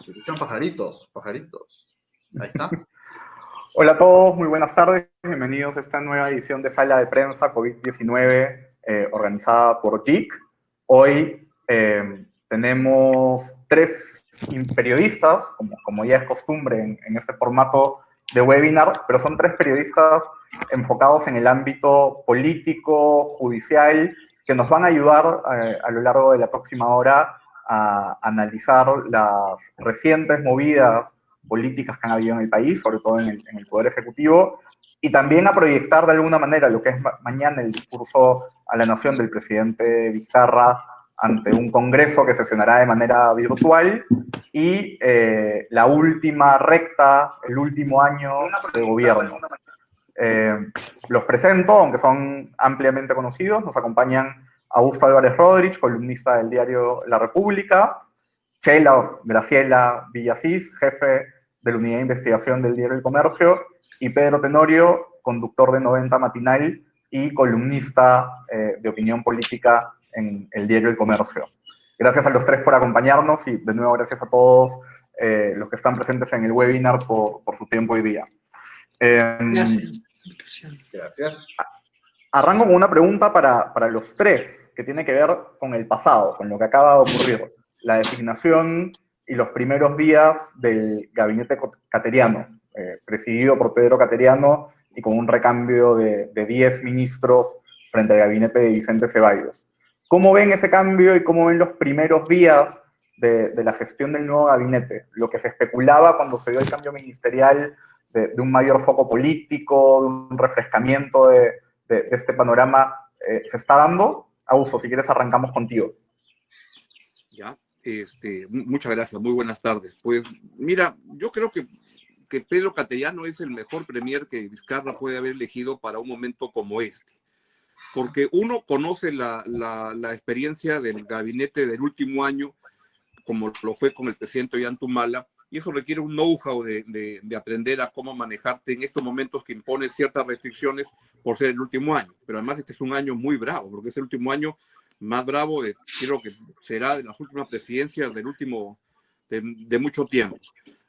Se escuchan pajaritos, pajaritos. Ahí está. Hola a todos, muy buenas tardes. Bienvenidos a esta nueva edición de Sala de Prensa COVID-19 organizada por JIC. Hoy tenemos tres periodistas, como ya es costumbre en este formato de webinar, pero son tres periodistas enfocados en el ámbito político, judicial, que nos van a ayudar a lo largo de la próxima hora a analizar las recientes movidas políticas que han habido en el país, sobre todo en el Poder Ejecutivo, y también a proyectar de alguna manera lo que es mañana el discurso a la nación del presidente Vizcarra ante un Congreso que sesionará de manera virtual y la última recta, el último año de gobierno. Los presento, aunque son ampliamente conocidos. Nos acompañan Augusto Álvarez Rodríguez, columnista del diario La República; Chela Graciela Villasís, jefe de la Unidad de Investigación del diario El Comercio; y Pedro Tenorio, conductor de 90 Matinal y columnista de opinión política en el diario El Comercio. Gracias a los tres por acompañarnos y de nuevo gracias a todos los que están presentes en el webinar por su tiempo hoy día. Gracias. Gracias. Arranco con una pregunta para los tres, que tiene que ver con el pasado, con lo que acaba de ocurrir. La designación y los primeros días del gabinete cateriano, presidido por Pedro Cateriano y con un recambio de 10 ministros frente al gabinete de Vicente Ceballos. ¿Cómo ven ese cambio y cómo ven los primeros días de la gestión del nuevo gabinete? Lo que se especulaba cuando se dio el cambio ministerial de un mayor foco político, de un refrescamiento de este panorama, ¿se está dando? Augusto, si quieres arrancamos contigo. Ya, muchas gracias, muy buenas tardes. Pues mira, yo creo que Pedro Cateriano es el mejor premier que Vizcarra puede haber elegido para un momento como este. Porque uno conoce la experiencia del gabinete del último año, como lo fue con el presidente Ollanta, y eso requiere un know-how de aprender a cómo manejarte en estos momentos que impone ciertas restricciones por ser el último año. Pero además este es un año muy bravo, porque es el último año más bravo, creo que será de las últimas presidencias de mucho tiempo.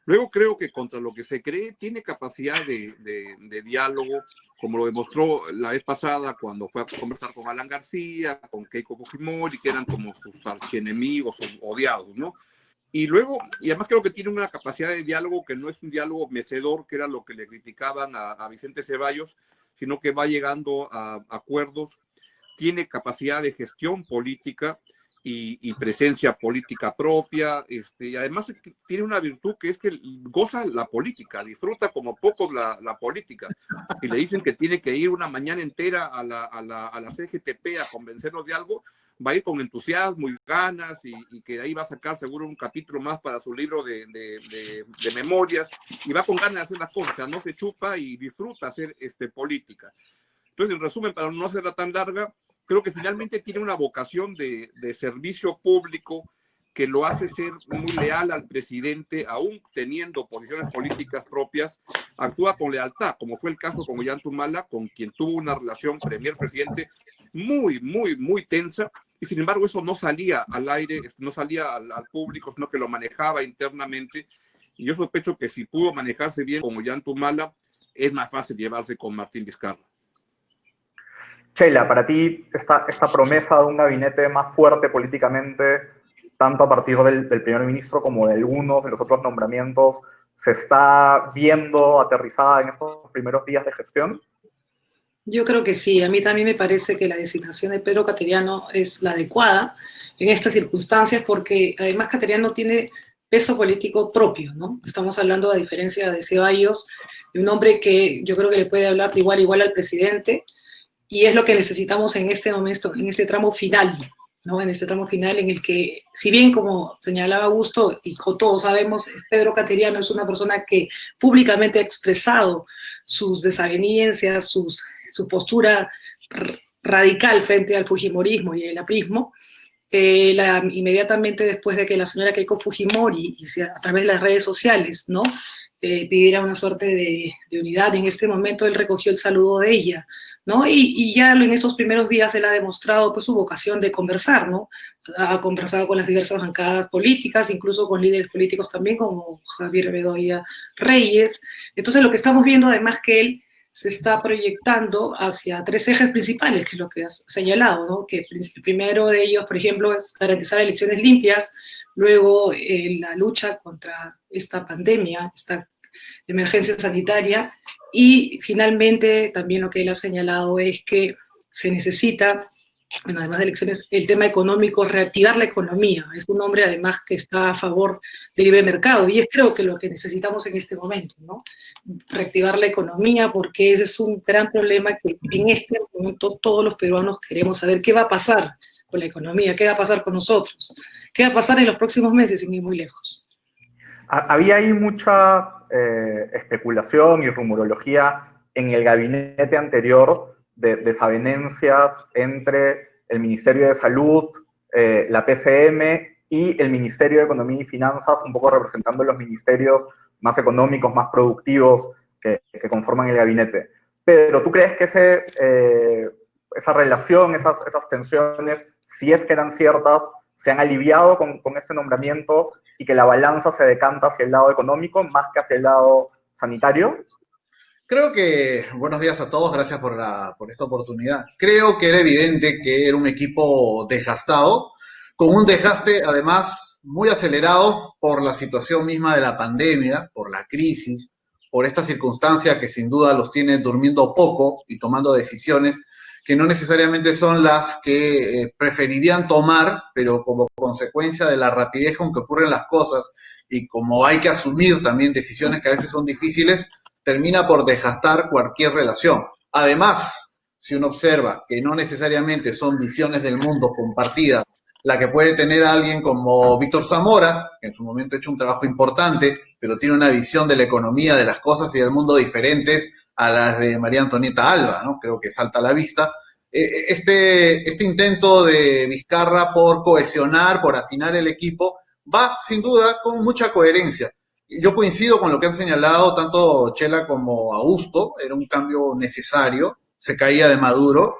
Luego creo que contra lo que se cree tiene capacidad de diálogo, como lo demostró la vez pasada cuando fue a conversar con Alan García, con Keiko Fujimori, que eran como sus archienemigos o odiados, ¿no? Y además creo que tiene una capacidad de diálogo que no es un diálogo mecedor, que era lo que le criticaban a Vicente Ceballos, sino que va llegando a acuerdos, tiene capacidad de gestión política y presencia política propia, y además tiene una virtud que es que goza la política, disfruta como pocos la política. Si le dicen que tiene que ir una mañana entera a la CGTP a convencernos de algo, va a ir con entusiasmo y ganas, y que de ahí va a sacar seguro un capítulo más para su libro de memorias, y va con ganas de hacer las cosas, o sea, no se chupa y disfruta hacer política. Entonces, en resumen, para no hacerla tan larga, creo que finalmente tiene una vocación de servicio público que lo hace ser muy leal al presidente, aún teniendo posiciones políticas propias, actúa con lealtad, como fue el caso con Ollanta, con quien tuvo una relación premier-presidente muy, muy, muy tensa, y sin embargo eso no salía al aire, no salía al público, sino que lo manejaba internamente, y yo sospecho que si pudo manejarse bien con Ollanta, es más fácil llevarse con Martín Vizcarra. Chela, para ti, esta promesa de un gabinete más fuerte políticamente, tanto a partir del primer ministro como de algunos de los otros nombramientos, ¿se está viendo aterrizada en estos primeros días de gestión? Yo creo que sí. A mí también me parece que la designación de Pedro Cateriano es la adecuada en estas circunstancias, porque además Cateriano tiene peso político propio, ¿no? Estamos hablando, a diferencia de Ceballos, de un hombre que yo creo que le puede hablar de igual a igual al presidente, y es lo que necesitamos en este momento, en este tramo final, ¿no? En este tramo final en el que, si bien como señalaba Augusto, y todos sabemos, Pedro Cateriano es una persona que públicamente ha expresado sus desavenencias, su postura radical frente al fujimorismo y el aprismo, inmediatamente después de que la señora Keiko Fujimori, a través de las redes sociales, ¿no?, pidiera una suerte de unidad. En este momento él recogió el saludo de ella, ¿no? Y ya en estos primeros días él ha demostrado pues, su vocación de conversar, ¿no? Ha conversado con las diversas bancadas políticas, incluso con líderes políticos también, como Javier Bedoya Reyes. Entonces lo que estamos viendo además que él se está proyectando hacia 3 ejes principales, que es lo que has señalado, ¿no? Que el primero de ellos, por ejemplo, es garantizar elecciones limpias, luego la lucha contra esta pandemia, esta emergencia sanitaria, y finalmente también lo que él ha señalado es que se necesita, bueno, además de elecciones, el tema económico, reactivar la economía. Es un hombre además que está a favor del libre mercado y es creo que lo que necesitamos en este momento, ¿no? Reactivar la economía porque ese es un gran problema que en este momento todos los peruanos queremos saber qué va a pasar con la economía, qué va a pasar con nosotros, qué va a pasar en los próximos meses sin ir muy lejos. Había ahí mucha especulación y rumorología en el gabinete anterior de desavenencias entre el Ministerio de Salud, la PCM y el Ministerio de Economía y Finanzas, un poco representando los ministerios más económicos, más productivos que conforman el gabinete. Pero ¿tú crees que esa relación, esas tensiones, si es que eran ciertas, se han aliviado con este nombramiento y que la balanza se decanta hacia el lado económico más que hacia el lado sanitario? Creo que, buenos días a todos, gracias por esta oportunidad. Creo que era evidente que era un equipo desgastado, con un desgaste además muy acelerado por la situación misma de la pandemia, por la crisis, por esta circunstancia que sin duda los tiene durmiendo poco y tomando decisiones que no necesariamente son las que preferirían tomar, pero como consecuencia de la rapidez con que ocurren las cosas y como hay que asumir también decisiones que a veces son difíciles, termina por desgastar cualquier relación. Además, si uno observa que no necesariamente son visiones del mundo compartidas, la que puede tener alguien como Víctor Zamora, que en su momento ha hecho un trabajo importante, pero tiene una visión de la economía, de las cosas y del mundo diferentes a las de María Antonieta Alba, ¿no? Creo que salta a la vista. Este intento de Vizcarra por cohesionar, por afinar el equipo, va sin duda con mucha coherencia. Yo coincido con lo que han señalado tanto Chela como Augusto, era un cambio necesario, se caía de Maduro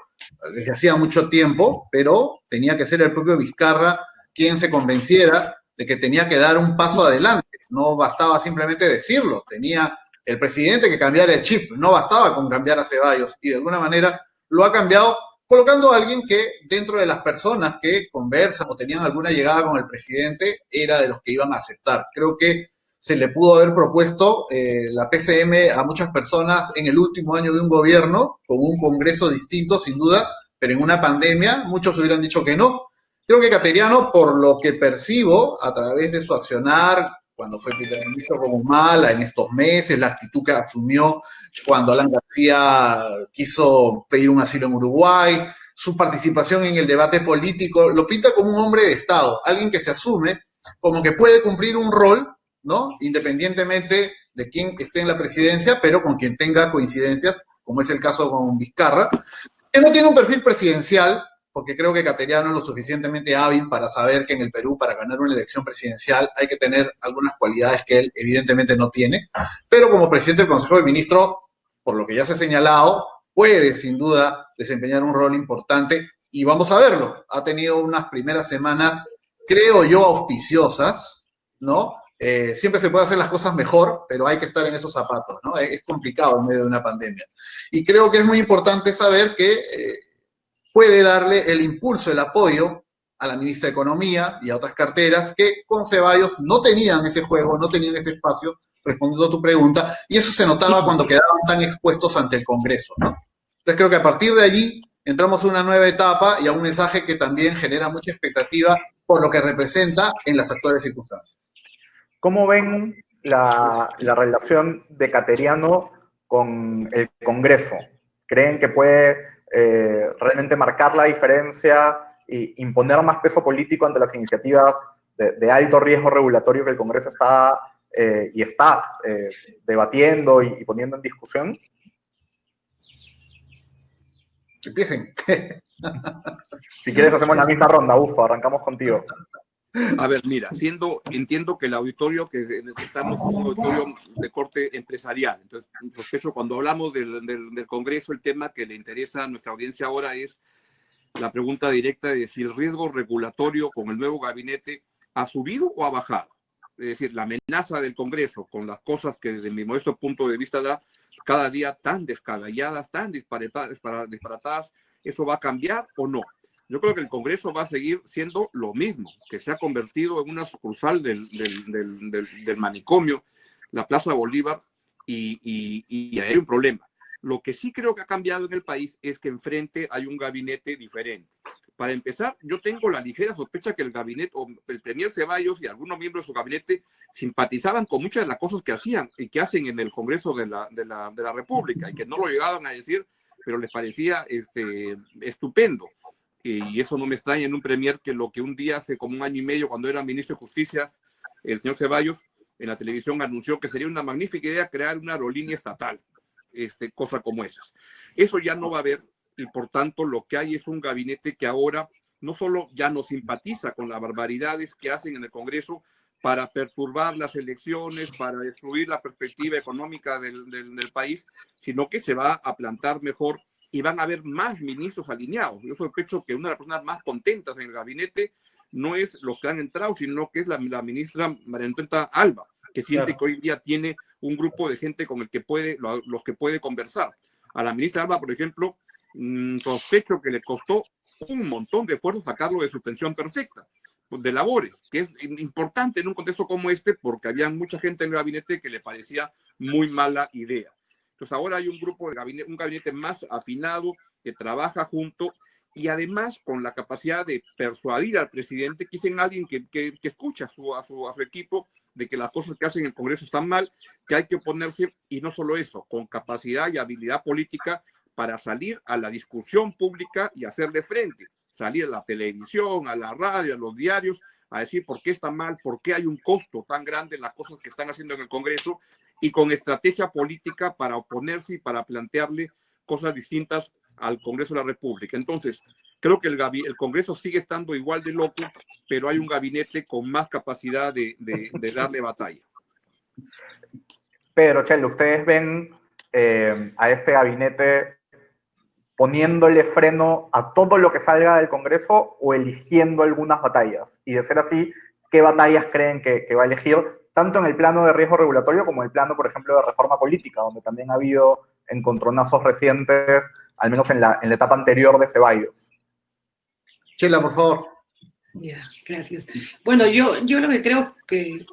desde hacía mucho tiempo, pero tenía que ser el propio Vizcarra quien se convenciera de que tenía que dar un paso adelante, no bastaba simplemente decirlo, tenía el presidente que cambiar el chip, no bastaba con cambiar a Ceballos, y de alguna manera lo ha cambiado colocando a alguien que dentro de las personas que conversan o tenían alguna llegada con el presidente era de los que iban a aceptar. Creo que se le pudo haber propuesto la PCM a muchas personas en el último año de un gobierno, con un Congreso distinto, sin duda, pero en una pandemia muchos hubieran dicho que no. Creo que Cateriano, por lo que percibo a través de su accionar, cuando fue primer ministro con Humala, en estos meses, la actitud que asumió cuando Alan García quiso pedir un asilo en Uruguay, su participación en el debate político, lo pinta como un hombre de Estado, alguien que se asume como que puede cumplir un rol, ¿no? Independientemente de quién esté en la presidencia, pero con quien tenga coincidencias, como es el caso con Vizcarra, que no tiene un perfil presidencial, porque creo que Cateriano es lo suficientemente hábil para saber que en el Perú, para ganar una elección presidencial, hay que tener algunas cualidades que él evidentemente no tiene, pero como presidente del Consejo de Ministros, por lo que ya se ha señalado, puede sin duda desempeñar un rol importante y vamos a verlo. Ha tenido unas primeras semanas, creo yo, auspiciosas, ¿no? Siempre se puede hacer las cosas mejor, pero hay que estar en esos zapatos, ¿no? Es complicado en medio de una pandemia. Y creo que es muy importante saber que puede darle el impulso, el apoyo a la ministra de Economía y a otras carteras que con Ceballos no tenían ese juego, no tenían ese espacio, respondiendo a tu pregunta, y eso se notaba cuando quedaban tan expuestos ante el Congreso, ¿no? Entonces creo que a partir de allí entramos a una nueva etapa y a un mensaje que también genera mucha expectativa por lo que representa en las actuales circunstancias. ¿Cómo ven la relación de Cateriano con el Congreso? ¿Creen que puede realmente marcar la diferencia e imponer más peso político ante las iniciativas de alto riesgo regulatorio que el Congreso está debatiendo y poniendo en discusión? Empiecen. Si quieres hacemos la misma ronda, Ufo, arrancamos contigo. A ver, mira, entiendo que el auditorio en el que estamos es un auditorio de corte empresarial. Entonces, sospecho, cuando hablamos del Congreso, el tema que le interesa a nuestra audiencia ahora es la pregunta directa de si el riesgo regulatorio con el nuevo gabinete ha subido o ha bajado. Es decir, la amenaza del Congreso con las cosas que desde mi modesto punto de vista da cada día tan descabelladas, tan disparatadas, ¿eso va a cambiar o no? Yo creo que el Congreso va a seguir siendo lo mismo, que se ha convertido en una sucursal del manicomio, la Plaza Bolívar, y hay un problema. Lo que sí creo que ha cambiado en el país es que enfrente hay un gabinete diferente. Para empezar, yo tengo la ligera sospecha que el gabinete, o el premier Ceballos y algunos miembros de su gabinete simpatizaban con muchas de las cosas que hacían y que hacen en el Congreso de la República, y que no lo llegaban a decir, pero les parecía estupendo. Y eso no me extraña en un premier que lo que un día, hace como un año y medio, cuando era ministro de Justicia, el señor Ceballos, en la televisión anunció que sería una magnífica idea crear una aerolínea estatal, cosa como esas. Eso ya no va a haber, y por tanto lo que hay es un gabinete que ahora no solo ya no simpatiza con las barbaridades que hacen en el Congreso para perturbar las elecciones, para destruir la perspectiva económica del país, sino que se va a plantar mejor y van a haber más ministros alineados. Yo sospecho que una de las personas más contentas en el gabinete no es los que han entrado, sino que es la ministra María Antonieta Alba, que siente que hoy día tiene un grupo de gente con el que los que puede conversar. A la ministra Alba, por ejemplo, sospecho que le costó un montón de esfuerzo sacarlo de suspensión perfecta de labores, que es importante en un contexto como este, porque había mucha gente en el gabinete que le parecía muy mala idea. Entonces ahora hay un gabinete más afinado, que trabaja junto, y además con la capacidad de persuadir al presidente, que es alguien que escucha a su equipo, de que las cosas que hacen en el Congreso están mal, que hay que oponerse, y no solo eso, con capacidad y habilidad política para salir a la discusión pública y hacerle frente, salir a la televisión, a la radio, a los diarios, a decir por qué está mal, por qué hay un costo tan grande en las cosas que están haciendo en el Congreso, y con estrategia política para oponerse y para plantearle cosas distintas al Congreso de la República. Entonces, creo que el Congreso sigue estando igual de loco, pero hay un gabinete con más capacidad de darle batalla. Pedro, Chelo, ¿ustedes ven a este gabinete poniéndole freno a todo lo que salga del Congreso o eligiendo algunas batallas? Y de ser así, ¿qué batallas creen que va a elegir, tanto en el plano de riesgo regulatorio como en el plano, por ejemplo, de reforma política, donde también ha habido encontronazos recientes, al menos en la etapa anterior de Ceballos? Chela, por favor. Ya, gracias. Bueno, yo lo que creo que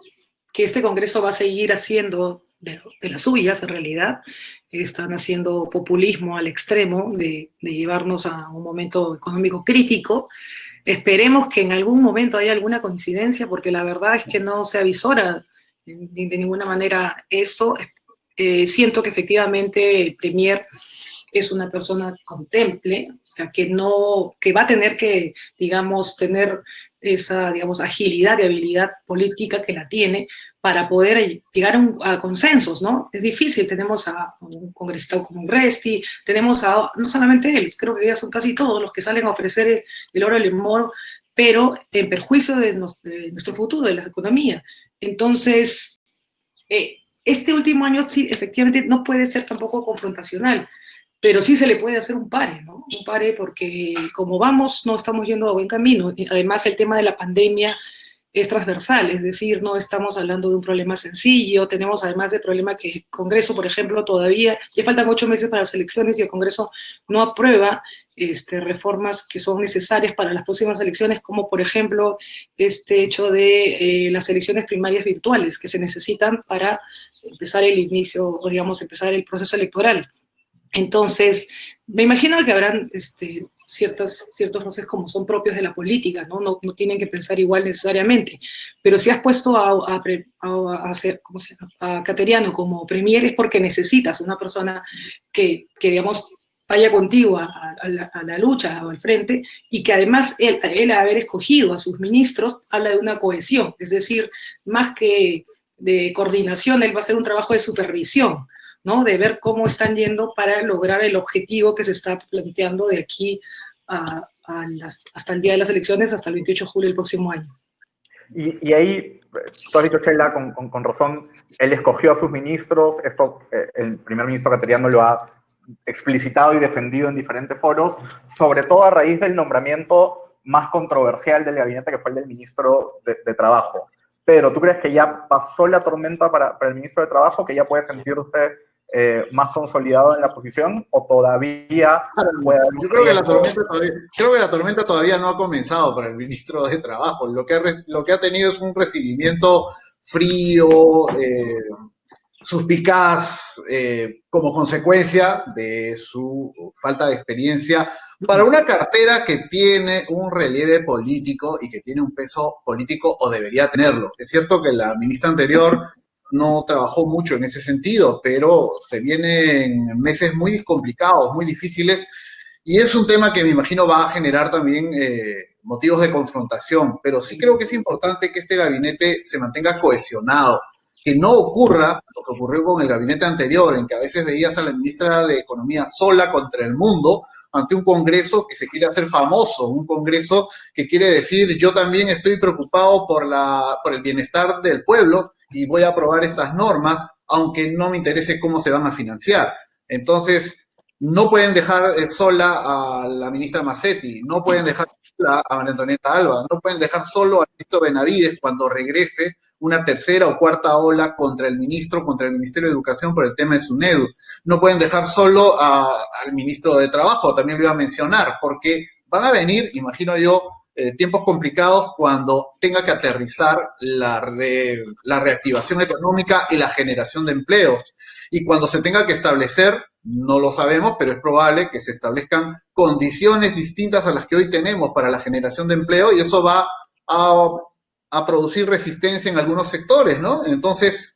este Congreso va a seguir haciendo de las suyas, en realidad. Están haciendo populismo al extremo de llevarnos a un momento económico crítico. Esperemos que en algún momento haya alguna coincidencia, porque la verdad es que no se avisora de ninguna manera eso. Siento que efectivamente el Premier es una persona contemple, o sea, que va a tener que, digamos, tener esa, digamos, agilidad y habilidad política que la tiene para poder llegar a consensos, ¿no? Es difícil, tenemos a un congresista como Resti, tenemos no solamente él, creo que ya son casi todos los que salen a ofrecer el oro y el moro, pero en perjuicio de nuestro futuro, de la economía. Entonces, este último año sí, efectivamente, no puede ser tampoco confrontacional, pero sí se le puede hacer un pare, ¿no? Un pare porque como vamos, no estamos yendo a buen camino. Además, el tema de la pandemia es transversal, es decir, no estamos hablando de un problema sencillo, tenemos además el problema que el Congreso, por ejemplo, todavía, ya faltan 8 meses para las elecciones y el Congreso no aprueba reformas que son necesarias para las próximas elecciones, como por ejemplo este hecho de las elecciones primarias virtuales que se necesitan para empezar el inicio, o digamos, empezar el proceso electoral. Entonces, me imagino que habrán ciertos roces como son propios de la política, ¿no? No tienen que pensar igual necesariamente, pero si has puesto a Cateriano como premier es porque necesitas una persona que digamos, vaya contigo a la lucha o al frente, y que además él haber escogido a sus ministros habla de una cohesión, es decir, más que de coordinación, él va a hacer un trabajo de supervisión, ¿no? De ver cómo están yendo para lograr el objetivo que se está planteando de aquí hasta el día de las elecciones, hasta el 28 de julio del próximo año. Y ahí, tú has dicho, Sheila, con razón, él escogió a sus ministros, esto el primer ministro cateriano lo ha explicitado y defendido en diferentes foros, sobre todo a raíz del nombramiento más controversial del gabinete, que fue el del ministro de Trabajo. Pedro, ¿tú crees que ya pasó la tormenta para el ministro de Trabajo, que ya puede sentirse más consolidado en la posición, o todavía puede haber un Yo creo que la riesgo? tormenta todavía no ha comenzado para el ministro de Trabajo. Lo que ha tenido es un recibimiento frío, suspicaz, como consecuencia de su falta de experiencia para una cartera que tiene un relieve político y que tiene un peso político, o debería tenerlo. Es cierto que la ministra anterior no trabajó mucho en ese sentido, pero se vienen meses muy complicados, muy difíciles, y es un tema que me imagino va a generar también motivos de confrontación, pero sí creo que es importante que este gabinete se mantenga cohesionado, que no ocurra lo que ocurrió con el gabinete anterior, en que a veces veías a la ministra de Economía sola contra el mundo ante un Congreso que se quiere hacer famoso, un Congreso que quiere decir yo también estoy preocupado por el bienestar del pueblo y voy a aprobar estas normas, aunque no me interese cómo se van a financiar. Entonces, no pueden dejar sola a la ministra Massetti, no pueden dejar sola a María Antonieta Alba, no pueden dejar solo a Cristo Benavides cuando regrese una tercera o cuarta ola contra el Ministerio de Educación por el tema de SUNEDU. No pueden dejar solo al ministro de Trabajo, también lo iba a mencionar, porque van a venir, imagino yo, tiempos complicados cuando tenga que aterrizar la reactivación económica y la generación de empleos. Y cuando se tenga que establecer, no lo sabemos, pero es probable que se establezcan condiciones distintas a las que hoy tenemos para la generación de empleo, y eso va a producir resistencia en algunos sectores, ¿no? Entonces,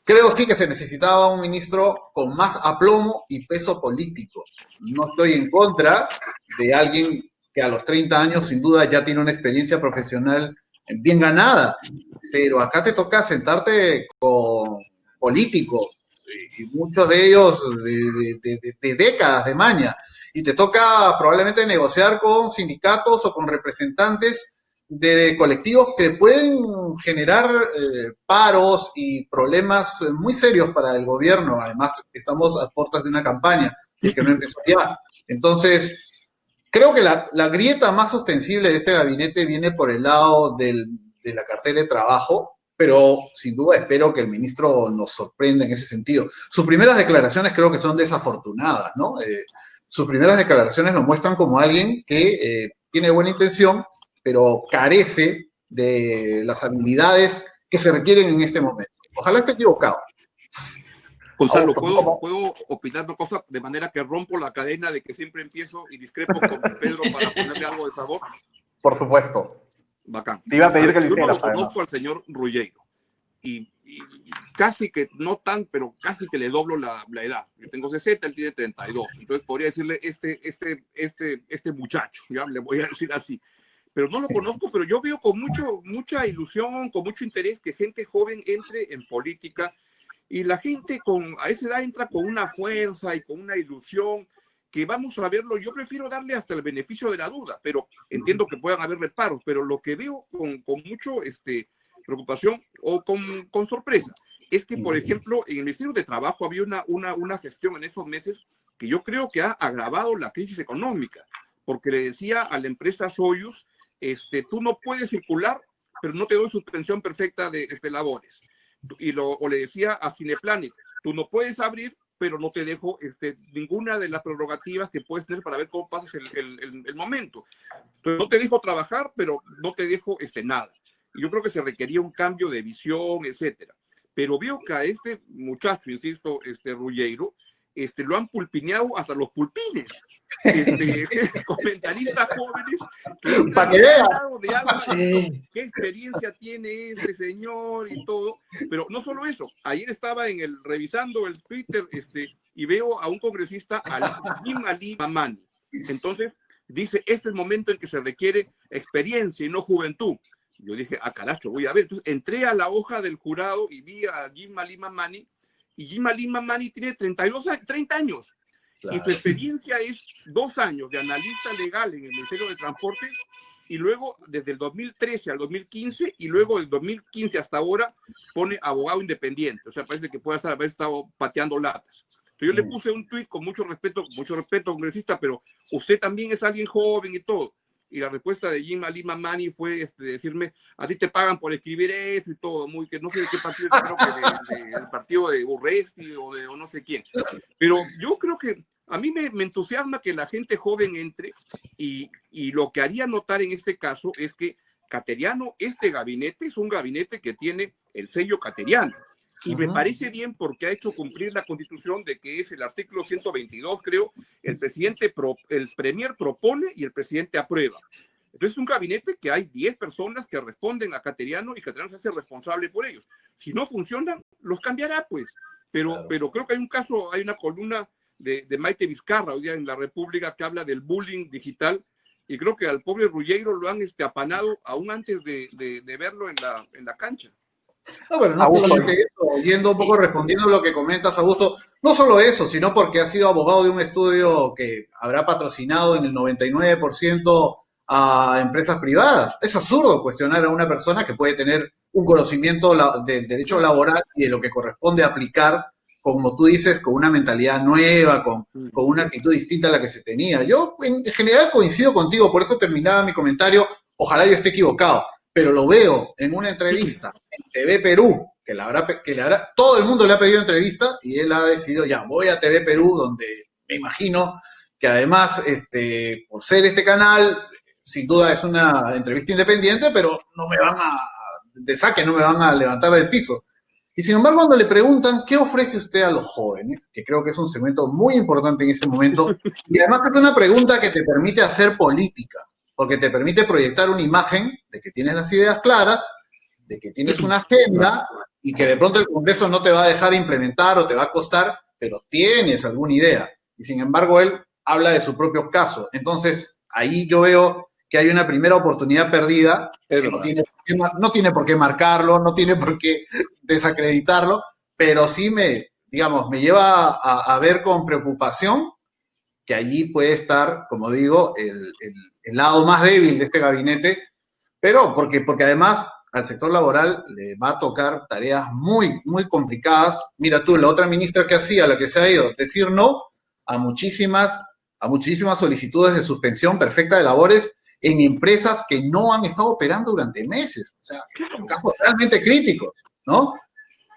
creo sí que se necesitaba un ministro con más aplomo y peso político. No estoy en contra de alguien que a los 30 años sin duda ya tiene una experiencia profesional bien ganada, pero acá te toca sentarte con políticos, y muchos de ellos de décadas de maña, y te toca probablemente negociar con sindicatos o con representantes de colectivos que pueden generar paros y problemas muy serios para el gobierno. Además, estamos a puertas de una campaña, si es que no empezó ya. Entonces, creo que la grieta más ostensible de este gabinete viene por el lado de la cartera de trabajo, pero sin duda espero que el ministro nos sorprenda en ese sentido. Sus primeras declaraciones creo que son desafortunadas, ¿no? Sus primeras declaraciones lo muestran como alguien que tiene buena intención, pero carece de las habilidades que se requieren en este momento. Ojalá esté equivocado. Gonzalo, ¿puedo opinar una cosa de manera que rompo la cadena de que siempre empiezo y discrepo con Pedro para ponerle algo de sabor? Por supuesto. Bacán. Te iba a pedir que lo hicieras. Yo no lo conozco al señor Ruggiero y casi que, no tan, pero casi que le doblo la edad. Yo tengo 60, él tiene 32. Entonces podría decirle este muchacho, ya le voy a decir así. Pero no lo conozco, pero yo veo con mucha ilusión, con mucho interés que gente joven entre en política, y la gente a esa edad entra con una fuerza y con una ilusión que vamos a verlo. Yo prefiero darle hasta el beneficio de la duda, pero entiendo que puedan haber reparos, pero lo que veo con mucho preocupación o con sorpresa es que, por ejemplo, en el Ministerio de Trabajo había una gestión en estos meses que yo creo que ha agravado la crisis económica, porque le decía a la empresa Soyuz, tú no puedes circular, pero no te doy suspensión perfecta de labores. O le decía a Cineplanet, tú no puedes abrir, pero no te dejo ninguna de las prerrogativas que puedes tener para ver cómo pasas el momento. Entonces, no te dejo trabajar, pero no te dejo nada. Y yo creo que se requería un cambio de visión, etcétera. Pero veo que a este muchacho, insisto, Ruggiero, lo han pulpineado hasta los pulpines. Comentaristas jóvenes que para que vean de algo, qué experiencia tiene este señor y todo, pero no solo eso. Ayer estaba revisando el Twitter y veo a un congresista, Jim Ali Mamani. Entonces dice, este es el momento en que se requiere experiencia y no juventud. Yo dije, caracho, voy a ver. Entonces entré a la hoja del jurado y vi a Jim Ali Mamani, y Jim Ali Mamani tiene 30 años. Claro. Y su experiencia es 2 años de analista legal en el Ministerio de Transportes y luego desde el 2013 al 2015, y luego del 2015 hasta ahora pone abogado independiente. O sea, parece que puede haber estado pateando latas. Entonces yo le puse un tuit con mucho respeto, congresista, pero usted también es alguien joven y todo. Y la respuesta de Jim Ali Mamani fue decirme, a ti te pagan por escribir eso y todo, muy que no sé de qué partido, creo que del partido de Urresti o no sé quién. Pero yo creo que a mí me entusiasma que la gente joven entre, y lo que haría notar en este caso es que Cateriano, este gabinete es un gabinete que tiene el sello Cateriano. Y me parece bien porque ha hecho cumplir la Constitución, de que es el artículo 122, creo, el premier propone y el presidente aprueba. Entonces es un gabinete que hay 10 personas que responden a Cateriano y Cateriano se hace responsable por ellos. Si no funcionan, los cambiará, pues. Pero creo que hay un caso, hay una columna de Maite Vizcarra hoy día en La República que habla del bullying digital, y creo que al pobre Ruggiero lo han apanado aún antes de verlo en la cancha. No, pero no solamente eso, yendo un poco respondiendo a lo que comentas, Augusto, no solo eso, sino porque ha sido abogado de un estudio que habrá patrocinado en el 99% a empresas privadas. Es absurdo cuestionar a una persona que puede tener un conocimiento del derecho laboral y de lo que corresponde aplicar, como tú dices, con una mentalidad nueva, con una actitud distinta a la que se tenía. Yo en general coincido contigo, por eso terminaba mi comentario, ojalá yo esté equivocado, pero lo veo en una entrevista en TV Perú, todo el mundo le ha pedido entrevista y él ha decidido, ya, voy a TV Perú, donde me imagino que además, por ser este canal, sin duda es una entrevista independiente, pero no me van no me van a levantar del piso. Y sin embargo, cuando le preguntan, ¿qué ofrece usted a los jóvenes? Que creo que es un segmento muy importante en ese momento, y además es una pregunta que te permite hacer política, porque te permite proyectar una imagen de que tienes las ideas claras, de que tienes una agenda y que de pronto el Congreso no te va a dejar implementar o te va a costar, pero tienes alguna idea. Y sin embargo, él habla de su propio caso. Entonces, ahí yo veo que hay una primera oportunidad perdida, que no tiene por qué marcarlo, no tiene por qué desacreditarlo, pero sí me lleva a ver con preocupación que allí puede estar, como digo, el lado más débil de este gabinete, pero porque además al sector laboral le va a tocar tareas muy, muy complicadas. Mira tú, la otra ministra que hacía, la que se ha ido, decir no a muchísimas solicitudes de suspensión perfecta de labores en empresas que no han estado operando durante meses. O sea, son casos realmente críticos, ¿no?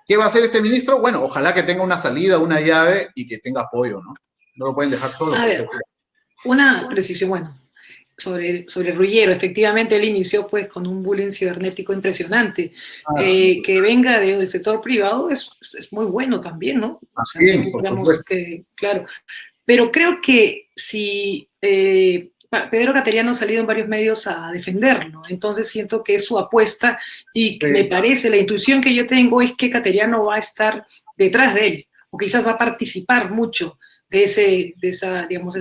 ¿Qué va a hacer este ministro? Bueno, ojalá que tenga una salida, una llave y que tenga apoyo, ¿no? No lo pueden dejar solo. A ver, una precisión, bueno, sobre Ruggiero. Efectivamente, él inició pues con un bullying cibernético impresionante. Que venga del sector privado es muy bueno también, ¿no? O sea, bien, digamos que, claro. Pero creo que si Pedro Cateriano ha salido en varios medios a defenderlo, entonces siento que es su apuesta y me parece, la intuición que yo tengo es que Cateriano va a estar detrás de él, o quizás va a participar mucho de ese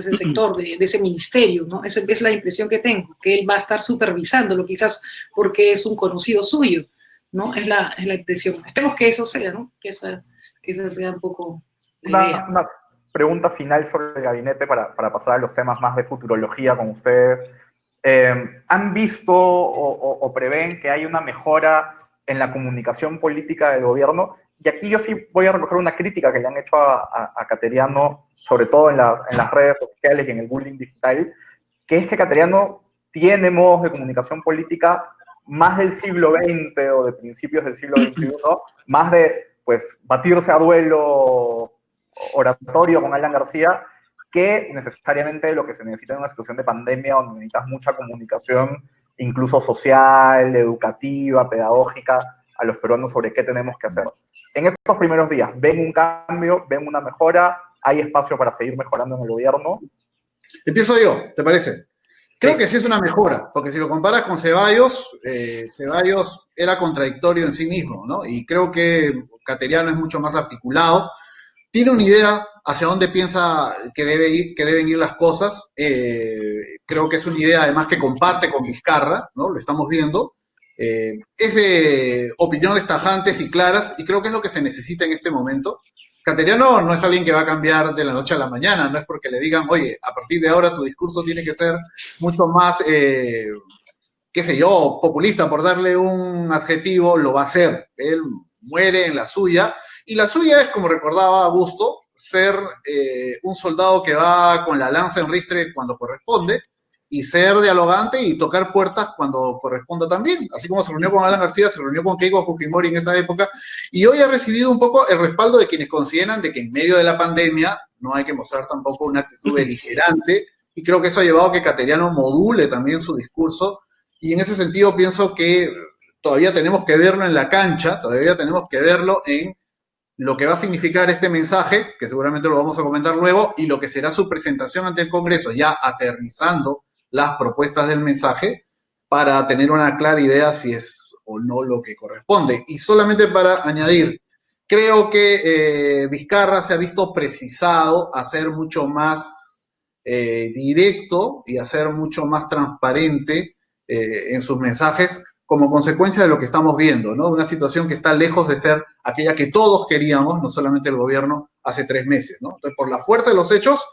sector, de ese ministerio, ¿no? Esa es la impresión que tengo, que él va a estar supervisándolo, quizás porque es un conocido suyo, ¿no? Es la impresión. Esperemos que eso sea, ¿no? Que esa sea un poco la idea. Una pregunta final sobre el gabinete para pasar a los temas más de futurología con ustedes. ¿Han visto o prevén que hay una mejora en la comunicación política del gobierno? Y aquí yo sí voy a recoger una crítica que le han hecho a Cateriano, sobre todo en las redes sociales y en el bullying digital, que es que Cateriano tiene modos de comunicación política más del siglo XX o de principios del siglo XXI, más de, pues, batirse a duelo oratorio con Alan García, que necesariamente lo que se necesita en una situación de pandemia donde necesitas mucha comunicación, incluso social, educativa, pedagógica, a los peruanos sobre qué tenemos que hacer. En estos primeros días, ¿ven un cambio, ven una mejora? ¿Hay espacio para seguir mejorando en el gobierno? Empiezo yo, ¿te parece? Creo que sí es una mejora, porque si lo comparas con Ceballos, Ceballos era contradictorio en sí mismo, ¿no? Y creo que Cateriano es mucho más articulado, tiene una idea hacia dónde piensa que deben ir las cosas. Creo que es una idea además que comparte con Vizcarra, ¿no? Lo estamos viendo. Es de opiniones tajantes y claras, y creo que es lo que se necesita en este momento. Cateriano no es alguien que va a cambiar de la noche a la mañana, no es porque le digan, oye, a partir de ahora tu discurso tiene que ser mucho más qué sé yo, populista, por darle un adjetivo, lo va a hacer. Él muere en la suya, y la suya es, como recordaba Augusto, ser un soldado que va con la lanza en ristre cuando corresponde, y ser dialogante y tocar puertas cuando corresponda también. Así como se reunió con Alan García, se reunió con Keiko Fujimori en esa época, y hoy ha recibido un poco el respaldo de quienes consideran de que en medio de la pandemia no hay que mostrar tampoco una actitud beligerante, y creo que eso ha llevado a que Cateriano module también su discurso, y en ese sentido pienso que todavía tenemos que verlo en la cancha, todavía tenemos que verlo en lo que va a significar este mensaje, que seguramente lo vamos a comentar luego, y lo que será su presentación ante el Congreso, ya aterrizando las propuestas del mensaje, para tener una clara idea si es o no lo que corresponde. Y solamente para añadir, creo que Vizcarra se ha visto precisado a ser mucho más directo y a ser mucho más transparente en sus mensajes, como consecuencia de lo que estamos viendo, ¿no? Una situación que está lejos de ser aquella que todos queríamos, no solamente el gobierno, hace 3 meses, ¿no? Entonces, por la fuerza de los hechos,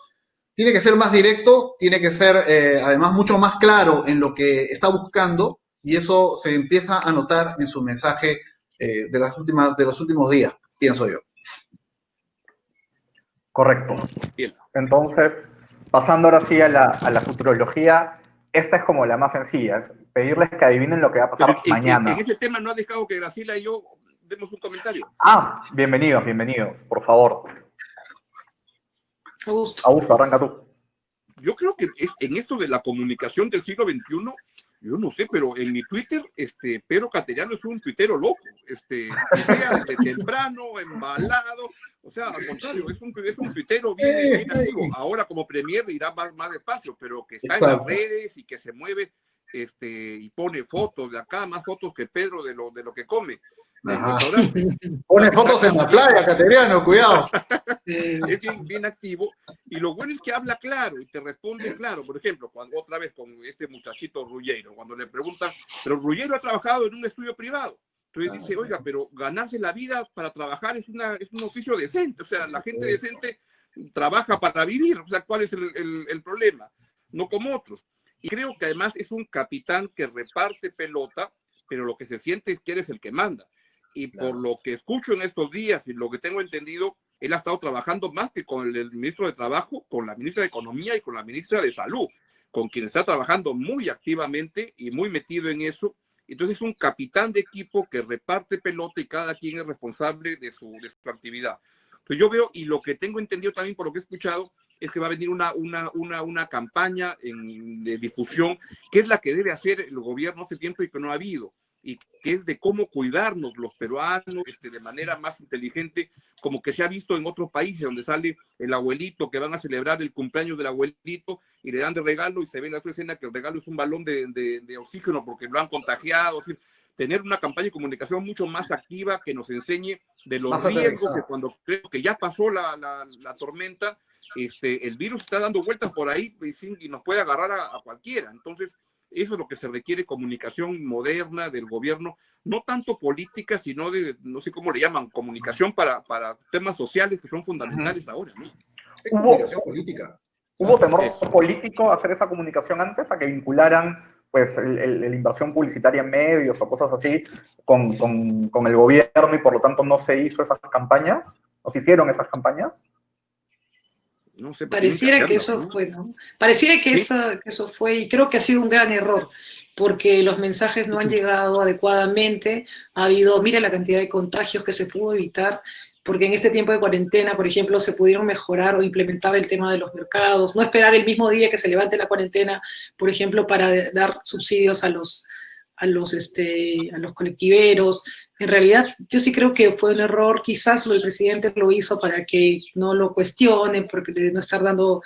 tiene que ser más directo, tiene que ser además mucho más claro en lo que está buscando, y eso se empieza a notar en su mensaje de los últimos días, pienso yo. Correcto. Bien. Entonces, pasando ahora sí a la futurología, esta es como la más sencilla, es pedirles que adivinen lo que va a pasar mañana. En ese tema no ha dejado que Graciela y yo demos un comentario. Bienvenidos, por favor. Augusto, arranca tú. Yo creo que en esto de la comunicación del siglo XXI, yo no sé, pero en mi Twitter, Pedro Cateriano es un tuitero loco, tuitea desde temprano, embalado, o sea, al contrario, es un tuitero bien activo. Ahora como premier irá más despacio, pero que está en las redes y que se mueve, y pone fotos de acá, más fotos que Pedro de lo que come. Pone fotos en la playa, Cateriano, cuidado. Es bien activo, y lo bueno es que habla claro y te responde claro. Por ejemplo, cuando otra vez con este muchachito Ruggiero, cuando le preguntan, pero Ruggiero ha trabajado en un estudio privado. Entonces dice, oiga, pero ganarse la vida para trabajar es un oficio decente. O sea, la gente decente trabaja para vivir. O sea, ¿cuál es el problema? No como otros. Y creo que además es un capitán que reparte pelota, pero lo que se siente es que eres el que manda. Y por lo que escucho en estos días y lo que tengo entendido, él ha estado trabajando más que con el ministro de Trabajo, con la ministra de Economía y con la ministra de Salud, con quien está trabajando muy activamente y muy metido en eso. Entonces es un capitán de equipo que reparte pelota y cada quien es responsable de su actividad. Entonces yo veo, y lo que tengo entendido también por lo que he escuchado, es que va a venir una campaña de difusión, que es la que debe hacer el gobierno hace tiempo y que no ha habido, y que es de cómo cuidarnos los peruanos de manera más inteligente, como que se ha visto en otros países, donde sale el abuelito, que van a celebrar el cumpleaños del abuelito, y le dan de regalo, y se ve en la otra escena que el regalo es un balón de oxígeno, porque lo han contagiado. Es decir, tener una campaña de comunicación mucho más activa, que nos enseñe de los riesgos, que cuando creo que ya pasó la tormenta, el virus está dando vueltas por ahí y nos puede agarrar a cualquiera. Entonces, eso es lo que se requiere, comunicación moderna del gobierno, no tanto política, sino de, no sé cómo le llaman, comunicación para temas sociales que son fundamentales ahora, ¿no? Comunicación política. ¿Hubo temor político a hacer esa comunicación antes, a que vincularan pues la inversión publicitaria en medios o cosas así con el gobierno, y por lo tanto no se hizo esas campañas? ¿No se hicieron esas campañas? No sé, pareciera que eso fue, ¿no? Pareciera que, ¿sí? Eso fue, y creo que ha sido un gran error, porque los mensajes no han llegado adecuadamente. Ha habido, mira la cantidad de contagios que se pudo evitar, porque en este tiempo de cuarentena, por ejemplo, se pudieron mejorar o implementar el tema de los mercados, no esperar el mismo día que se levante la cuarentena, por ejemplo, para dar subsidios a los colectiveros. En realidad, yo sí creo que fue un error. Quizás el presidente lo hizo para que no lo cuestionen, porque de no estar dando,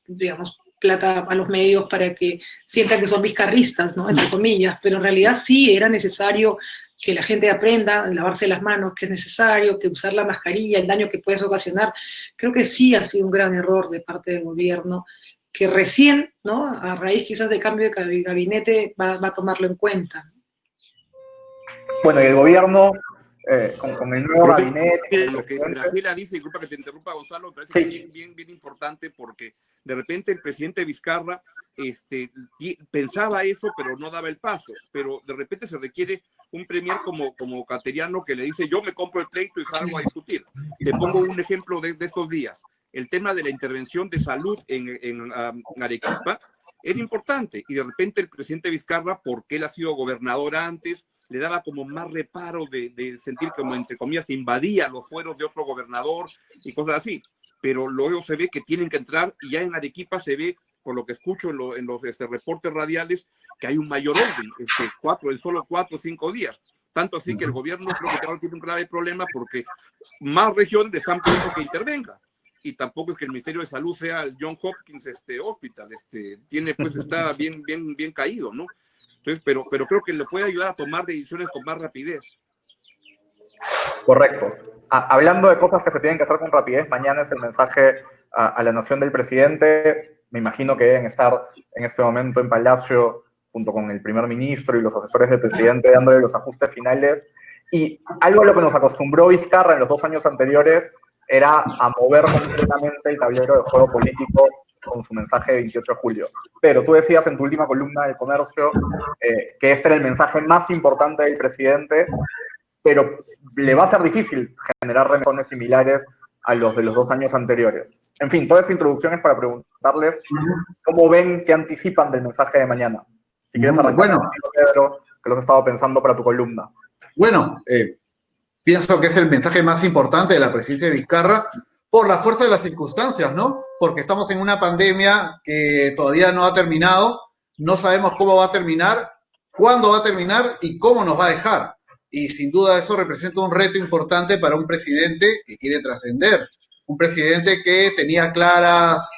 digamos, plata a los medios para que sientan que son vizcarristas, ¿no? Entre comillas, pero en realidad sí era necesario que la gente aprenda a lavarse las manos, que es necesario, que usar la mascarilla, el daño que puedes ocasionar. Creo que sí ha sido un gran error de parte del gobierno, que recién, ¿no?, a raíz quizás del cambio de gabinete, va a tomarlo en cuenta. Bueno, y el gobierno, con el nuevo gabinete... Lo que Graciela dice, disculpa que te interrumpa, Gonzalo, me parece que es bien importante, porque de repente el presidente Vizcarra pensaba eso, pero no daba el paso. Pero de repente se requiere un premier como Cateriano que le dice, yo me compro el pleito y salgo a discutir. Le pongo un ejemplo de estos días. El tema de la intervención de salud en Arequipa era importante, y de repente el presidente Vizcarra, porque él ha sido gobernador antes, le daba como más reparo de sentir como, entre comillas, que invadía los fueros de otro gobernador y cosas así. Pero luego se ve que tienen que entrar, y ya en Arequipa se ve, por lo que escucho en los reportes radiales, que hay un mayor orden, en solo 4 o 5 días. Tanto así que el gobierno creo que ahora tiene un grave problema porque más regiones están pidiendo que intervenga. Y tampoco es que el Ministerio de Salud sea el John Hopkins Hospital, está bien caído, ¿no? Entonces, pero creo que le puede ayudar a tomar decisiones con más rapidez. Correcto. Hablando de cosas que se tienen que hacer con rapidez, mañana es el mensaje a la nación del presidente. Me imagino que deben estar en este momento en Palacio junto con el primer ministro y los asesores del presidente dándole los ajustes finales. Y algo a lo que nos acostumbró Vizcarra en los 2 años anteriores era a mover completamente el tablero de juego político con su mensaje de 28 de julio. Pero tú decías en tu última columna del Comercio que este era el mensaje más importante del presidente, pero le va a ser difícil generar remesones similares a los de los 2 años anteriores. En fin, toda esta introducción es para preguntarles cómo ven, qué anticipan del mensaje de mañana. Si quieres arrancar contigo, Pedro, que lo has estado pensando para tu columna. Bueno, pienso que es el mensaje más importante de la presidencia de Vizcarra por la fuerza de las circunstancias, ¿no? Porque estamos en una pandemia que todavía no ha terminado, no sabemos cómo va a terminar, cuándo va a terminar y cómo nos va a dejar. Y sin duda eso representa un reto importante para un presidente que quiere trascender. Un presidente que tenía claras,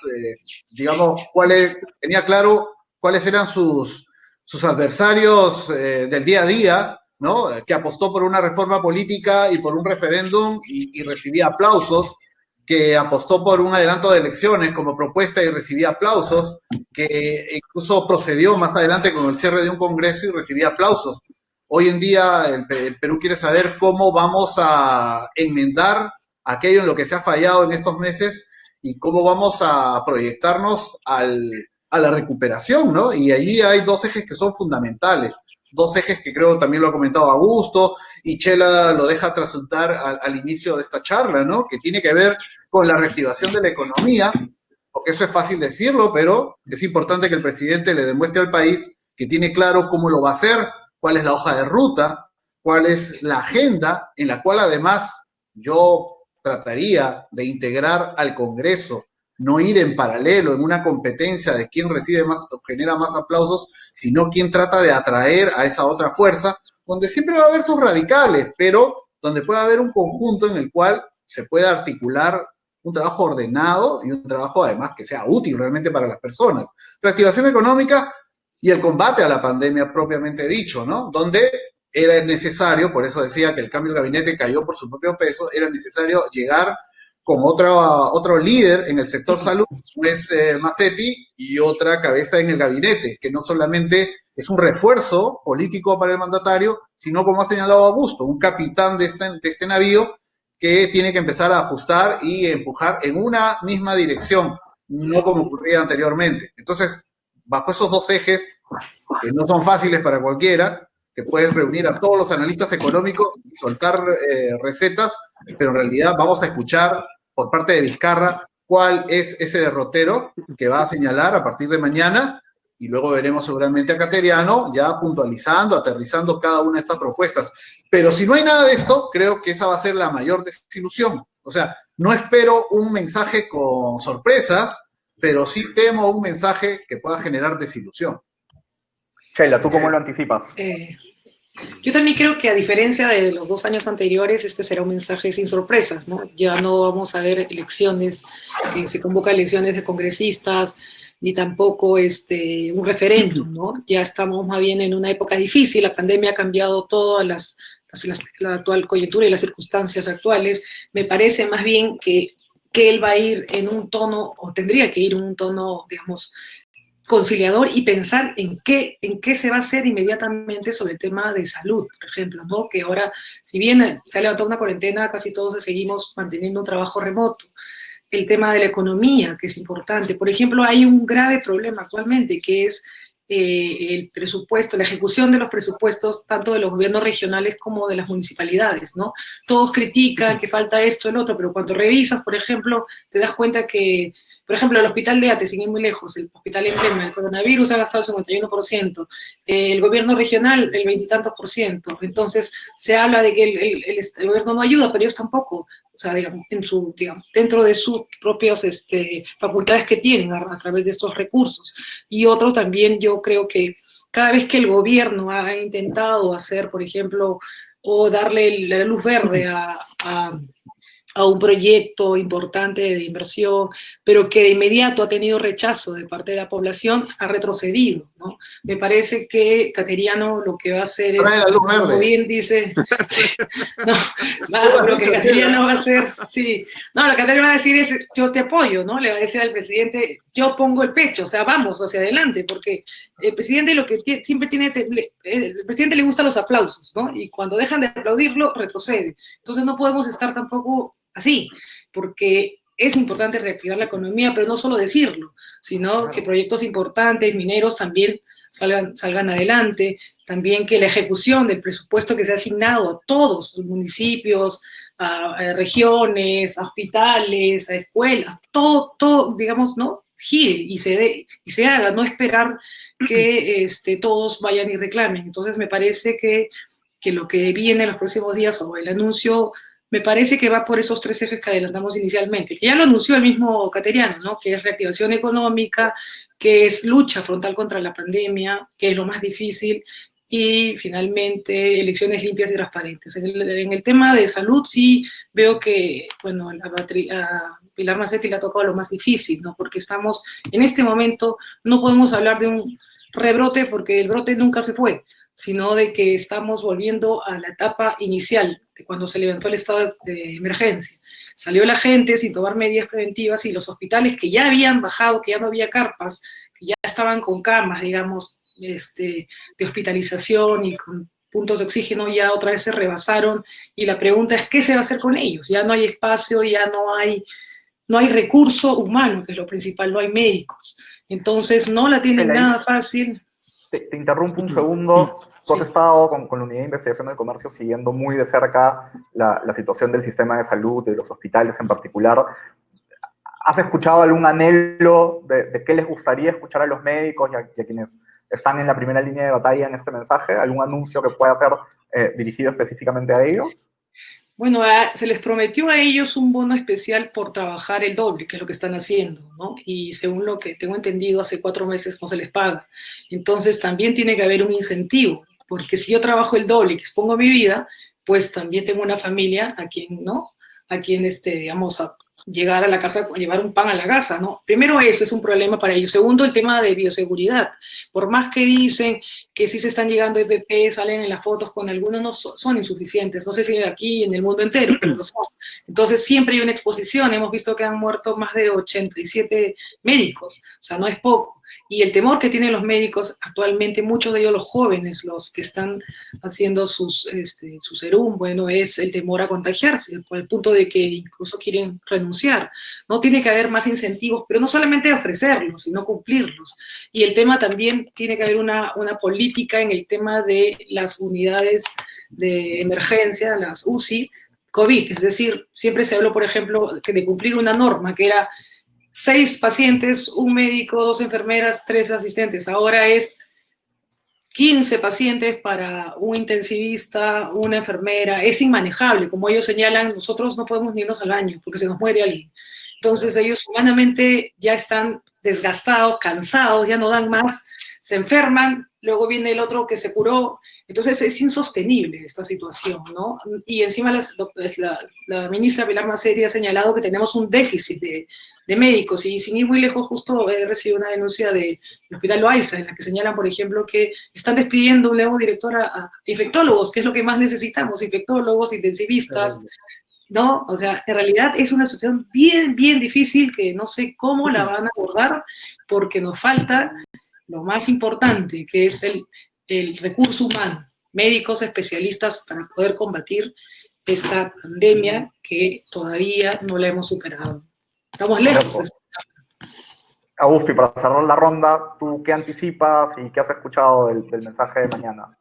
tenía claro cuáles eran sus adversarios del día a día, ¿no? Que apostó por una reforma política y por un referéndum y recibía aplausos, que apostó por un adelanto de elecciones como propuesta y recibía aplausos, que incluso procedió más adelante con el cierre de un congreso y recibía aplausos. Hoy en día el Perú quiere saber cómo vamos a enmendar aquello en lo que se ha fallado en estos meses y cómo vamos a proyectarnos a la recuperación, ¿no? Y allí hay 2 ejes que son fundamentales, 2 ejes que creo también lo ha comentado Augusto y Chela lo deja trasuntar al inicio de esta charla, ¿no? Que tiene que ver con la reactivación de la economía, porque eso es fácil decirlo, pero es importante que el presidente le demuestre al país que tiene claro cómo lo va a hacer, cuál es la hoja de ruta, cuál es la agenda, en la cual además yo trataría de integrar al Congreso, no ir en paralelo en una competencia de quién recibe más o genera más aplausos, sino quién trata de atraer a esa otra fuerza, donde siempre va a haber sus radicales, pero donde puede haber un conjunto en el cual se pueda articular un trabajo ordenado y un trabajo además que sea útil realmente para las personas. Reactivación económica y el combate a la pandemia propiamente dicho, ¿no? Donde era necesario, por eso decía que el cambio del gabinete cayó por su propio peso, era necesario llegar con otro líder en el sector salud, pues Massetti, y otra cabeza en el gabinete, que no solamente es un refuerzo político para el mandatario, sino, como ha señalado Augusto, un capitán de este navío que tiene que empezar a ajustar y empujar en una misma dirección, no como ocurría anteriormente. Entonces, bajo esos 2 ejes, que no son fáciles para cualquiera, que puedes reunir a todos los analistas económicos y soltar recetas, pero en realidad vamos a escuchar por parte de Vizcarra cuál es ese derrotero que va a señalar a partir de mañana, y luego veremos seguramente a Cateriano ya puntualizando, aterrizando cada una de estas propuestas. Pero si no hay nada de esto, creo que esa va a ser la mayor desilusión. O sea, no espero un mensaje con sorpresas, pero sí temo un mensaje que pueda generar desilusión. Sheila, ¿tú cómo lo anticipas? Yo también creo que, a diferencia de los 2 años anteriores, este será un mensaje sin sorpresas, ¿no? Ya no vamos a ver elecciones, que se convocan elecciones de congresistas, ni tampoco un referéndum, ¿no? Ya estamos más bien en una época difícil, la pandemia ha cambiado toda la actual coyuntura y las circunstancias actuales. Me parece más bien que él va a ir en un tono, o tendría que ir en un tono, digamos, conciliador, y pensar en qué se va a hacer inmediatamente sobre el tema de salud, por ejemplo, ¿no? Que ahora, si bien se ha levantado una cuarentena, casi todos seguimos manteniendo un trabajo remoto. el tema de la economía, que es importante. Por ejemplo, hay un grave problema actualmente, que es el presupuesto, la ejecución de los presupuestos, tanto de los gobiernos regionales como de las municipalidades, ¿no? Todos critican que falta esto, el otro, pero cuando revisas, por ejemplo, te das cuenta que, por ejemplo, el hospital de Ate, sin ir muy lejos, el hospital emblema, el coronavirus ha gastado el 51%, el gobierno regional el 20 y tantos %. Entonces, se habla de que el gobierno no ayuda, pero ellos tampoco. O sea, digamos, dentro de sus propias facultades que tienen a través de estos recursos. Y otros también, yo creo que cada vez que el gobierno ha intentado hacer, por ejemplo, o darle la luz verde a un proyecto importante de inversión, pero que de inmediato ha tenido rechazo de parte de la población, ha retrocedido, ¿no? Me parece que Cateriano lo que va a hacer es, Trae la luz verde. como bien dice, lo que Cateriano va a hacer, sí, no, lo que Cateriano va a decir es, yo te apoyo, ¿no? Le va a decir al presidente, yo pongo el pecho, o sea, vamos hacia adelante, porque el presidente lo que siempre tiene, el presidente le gustan los aplausos, ¿no? Y cuando dejan de aplaudirlo, retrocede. Entonces no podemos estar tampoco así, porque es importante reactivar la economía, pero no solo decirlo, sino que proyectos importantes, mineros también salgan adelante, también que la ejecución del presupuesto que se ha asignado a todos los municipios, a regiones, a hospitales, a escuelas, todo, digamos, ¿no? Gire y se haga, no esperar que todos vayan y reclamen. Entonces me parece que lo que viene en los próximos días, o el anuncio, me parece que va por esos 3 ejes que adelantamos inicialmente, que ya lo anunció el mismo Cateriano, ¿no? Que es reactivación económica, que es lucha frontal contra la pandemia, que es lo más difícil, y finalmente elecciones limpias y transparentes. En el tema de salud sí veo que, bueno, a Pilar Macetti le ha tocado lo más difícil, ¿no? Porque estamos, en este momento, no podemos hablar de un rebrote porque el brote nunca se fue, sino de que estamos volviendo a la etapa inicial, de cuando se levantó el estado de emergencia. Salió la gente sin tomar medidas preventivas y los hospitales que ya habían bajado, que ya no había carpas, que ya estaban con camas, digamos, de hospitalización y con puntos de oxígeno, ya otra vez se rebasaron, y la pregunta es, ¿qué se va a hacer con ellos? Ya no hay espacio, ya no hay recurso humano, que es lo principal, no hay médicos. Entonces, no la tienen nada fácil. Te interrumpo un segundo. Tú has estado con la Unidad de Investigación del Comercio siguiendo muy de cerca la situación del sistema de salud, de los hospitales en particular. ¿Has escuchado algún anhelo de qué les gustaría escuchar a los médicos y a quienes están en la primera línea de batalla en este mensaje? ¿Algún anuncio que pueda ser dirigido específicamente a ellos? Bueno, se les prometió a ellos un bono especial por trabajar el doble, que es lo que están haciendo, ¿no? Y según lo que tengo entendido, hace 4 meses no se les paga. Entonces también tiene que haber un incentivo, porque si yo trabajo el doble y expongo mi vida, pues también tengo una familia a quien, ¿no? A quien, digamos, a llegar a la casa, llevar un pan a la casa, ¿no? Primero, eso es un problema para ellos. Segundo, el tema de bioseguridad. Por más que dicen que sí se están llegando EPP, salen en las fotos con algunos, no son insuficientes. No sé si aquí en el mundo entero, pero lo son. Entonces, siempre hay una exposición. Hemos visto que han muerto más de 87 médicos. O sea, no es poco. Y el temor que tienen los médicos actualmente, muchos de ellos los jóvenes, los que están haciendo su serum, bueno, es el temor a contagiarse, por el punto de que incluso quieren renunciar. No tiene que haber más incentivos, pero no solamente ofrecerlos, sino cumplirlos. Y el tema también tiene que haber una política en el tema de las unidades de emergencia, las UCI, COVID. Es decir, siempre se habló, por ejemplo, de cumplir una norma que era 6 pacientes, 1 médico, 2 enfermeras, 3 asistentes. Ahora es 15 pacientes para un intensivista, una enfermera. Es inmanejable. Como ellos señalan, nosotros no podemos ni irnos al baño porque se nos muere alguien. Entonces ellos humanamente ya están desgastados, cansados, ya no dan más, se enferman, luego viene el otro que se curó. Entonces es insostenible esta situación, ¿no? Y encima la ministra Pilar Macetti ha señalado que tenemos un déficit de médicos, y sin ir muy lejos, justo he recibido una denuncia del Hospital Loaiza, en la que señalan, por ejemplo, que están despidiendo un nuevo director a infectólogos, que es lo que más necesitamos, infectólogos, intensivistas, ¿no? O sea, en realidad es una situación bien, bien difícil, que no sé cómo la van a abordar, porque nos falta lo más importante, que es el recurso humano, médicos especialistas para poder combatir esta pandemia que todavía no la hemos superado. Estamos lejos. Agustín, para cerrar la ronda, ¿tú qué anticipas y qué has escuchado del mensaje de mañana?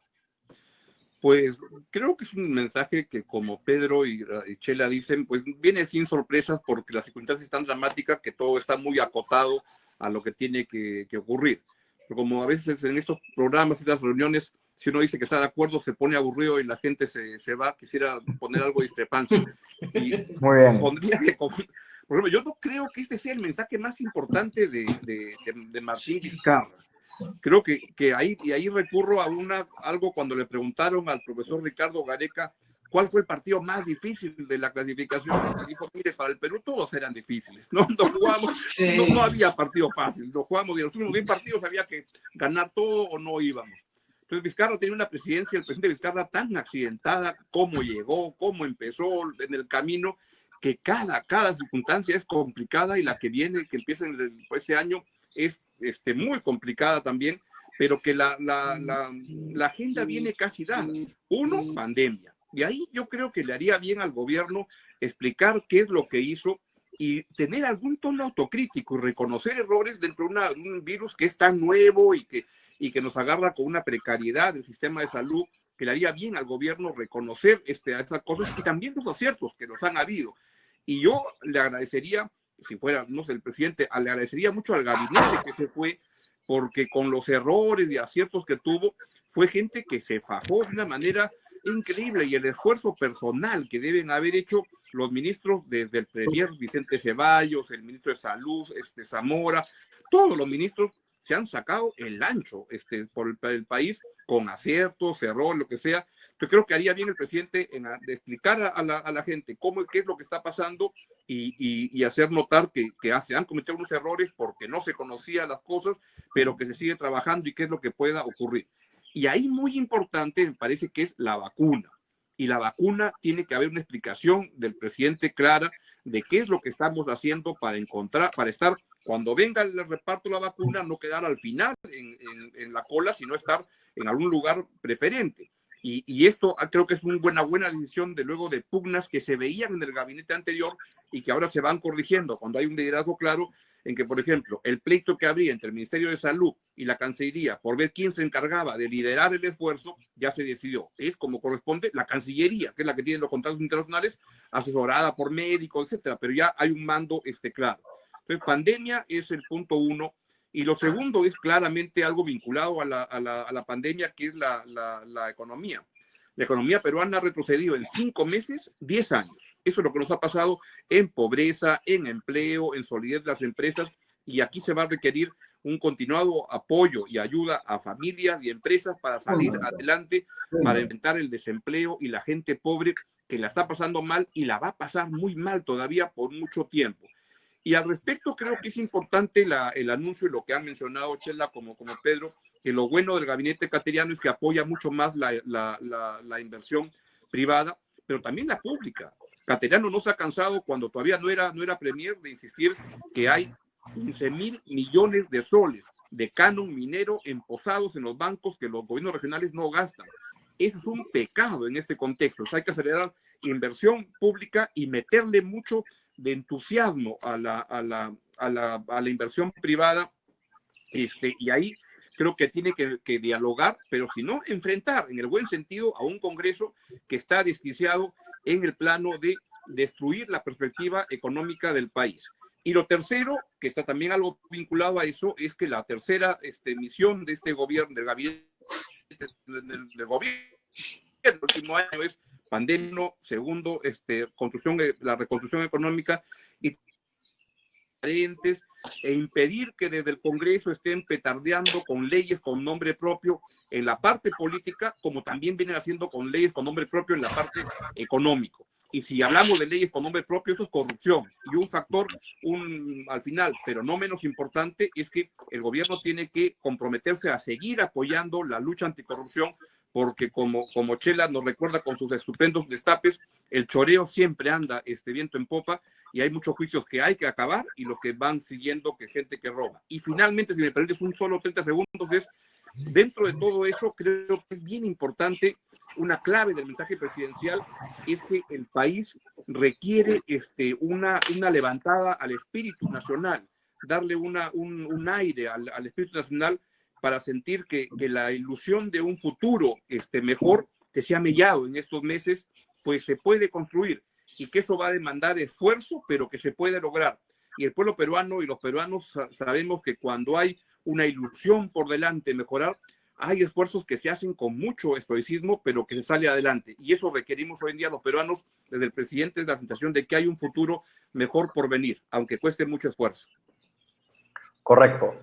Pues creo que es un mensaje que, como Pedro y Chela dicen, pues viene sin sorpresas porque las circunstancias están dramáticas que todo está muy acotado a lo que tiene que ocurrir. Pero como a veces en estos programas y estas reuniones, si uno dice que está de acuerdo, se pone aburrido y la gente se va, quisiera poner algo de discrepancia. Y muy bien. Pondría que, por ejemplo, yo no creo que este sea el mensaje más importante de Martín Vizcarra. Creo que ahí recurro a algo cuando le preguntaron al profesor Ricardo Gareca cuál fue el partido más difícil de la clasificación. Y dijo, mire, para el Perú todos eran difíciles. No jugamos, no había partido fácil. No jugamos, y en los últimos 10 partidos había que ganar todo o no íbamos. Entonces Vizcarra tiene una presidencia, el presidente Vizcarra, tan accidentada, cómo llegó, cómo empezó en el camino, que cada circunstancia es complicada, y la que viene, que empieza este año, es muy complicada también, pero que la agenda viene casi dada. Uno, pandemia. Y ahí yo creo que le haría bien al gobierno explicar qué es lo que hizo y tener algún tono autocrítico y reconocer errores dentro de un virus que es tan nuevo y que nos agarra con una precariedad del sistema de salud, que le haría bien al gobierno reconocer estas cosas y también los aciertos que los han habido. Y yo le agradecería, si fuera, no sé, el presidente, le agradecería mucho al gabinete que se fue, porque con los errores y aciertos que tuvo, fue gente que se fajó de una manera increíble, y el esfuerzo personal que deben haber hecho los ministros, desde el premier Vicente Ceballos, el ministro de Salud, Zamora, todos los ministros se han sacado el ancho por el país, con aciertos, errores, lo que sea. Yo creo que haría bien el presidente de explicar a la gente qué es lo que está pasando y hacer notar que se han cometido unos errores porque no se conocían las cosas, pero que se sigue trabajando y qué es lo que pueda ocurrir. Y ahí muy importante me parece que es la vacuna. Y la vacuna tiene que haber una explicación del presidente clara de qué es lo que estamos haciendo para estar, cuando venga el reparto de la vacuna, no quedar al final en la cola, sino estar en algún lugar preferente. Y esto creo que es una buena decisión luego de pugnas que se veían en el gabinete anterior y que ahora se van corrigiendo cuando hay un liderazgo claro, en que, por ejemplo, el pleito que habría entre el Ministerio de Salud y la Cancillería por ver quién se encargaba de liderar el esfuerzo, ya se decidió. Es como corresponde la Cancillería, que es la que tiene los contratos internacionales, asesorada por médicos, etcétera, pero ya hay un mando claro. Entonces, pandemia es el punto uno. Y lo segundo es claramente algo vinculado a la pandemia, que es la economía. La economía peruana ha retrocedido en 5 meses, 10 años. Eso es lo que nos ha pasado en pobreza, en empleo, en solidez de las empresas, y aquí se va a requerir un continuado apoyo y ayuda a familias y empresas para salir adelante, para enfrentar el desempleo y la gente pobre que la está pasando mal y la va a pasar muy mal todavía por mucho tiempo. Y al respecto creo que es importante el anuncio y lo que han mencionado Chela como Pedro, que lo bueno del gabinete cateriano es que apoya mucho más la inversión privada, pero también la pública. Cateriano no se ha cansado, cuando todavía no era premier, de insistir que hay 15.000 millones de soles de canon minero emposados en los bancos que los gobiernos regionales no gastan. Eso es un pecado en este contexto. O sea, hay que acelerar inversión pública y meterle mucho de entusiasmo a la inversión privada, y ahí creo que tiene que dialogar, pero si no, enfrentar en el buen sentido a un Congreso que está desquiciado en el plano de destruir la perspectiva económica del país. Y lo tercero, que está también algo vinculado a eso, es que la tercera misión de este gobierno, del gabinete del gobierno, el último año, es pandemia. Segundo, la reconstrucción económica y e impedir que desde el Congreso estén petardeando con leyes con nombre propio en la parte política, como también vienen haciendo con leyes con nombre propio en la parte económico. Y si hablamos de leyes con nombre propio, eso es corrupción. Y un factor, al final, pero no menos importante, es que el gobierno tiene que comprometerse a seguir apoyando la lucha anticorrupción, porque como Chela nos recuerda con sus estupendos destapes, el choreo siempre anda viento en popa, y hay muchos juicios que hay que acabar y los que van siguiendo que gente que roba. Y finalmente, si me permites un solo 30 segundos, dentro de todo eso, creo que es bien importante, una clave del mensaje presidencial es que el país requiere una levantada al espíritu nacional, darle un aire al espíritu nacional para sentir que la ilusión de un futuro mejor que se ha mellado en estos meses, pues se puede construir y que eso va a demandar esfuerzo, pero que se puede lograr. Y el pueblo peruano y los peruanos sabemos que cuando hay una ilusión por delante mejorar, hay esfuerzos que se hacen con mucho estoicismo, pero que se sale adelante. Y eso requerimos hoy en día los peruanos, desde el presidente, la sensación de que hay un futuro mejor por venir, aunque cueste mucho esfuerzo. Correcto.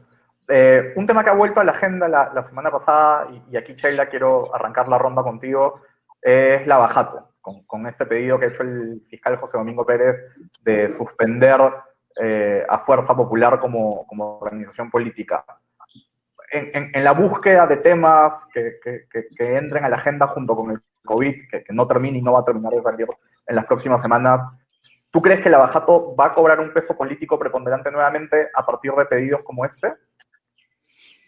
Un tema que ha vuelto a la agenda la semana pasada, y aquí, Sheila, quiero arrancar la ronda contigo, es Lavajato, con este pedido que ha hecho el fiscal José Domingo Pérez de suspender a Fuerza Popular como organización política. En la búsqueda de temas que entren a la agenda junto con el COVID, que no termina y no va a terminar de salir en las próximas semanas, ¿tú crees que Lavajato va a cobrar un peso político preponderante nuevamente a partir de pedidos como este?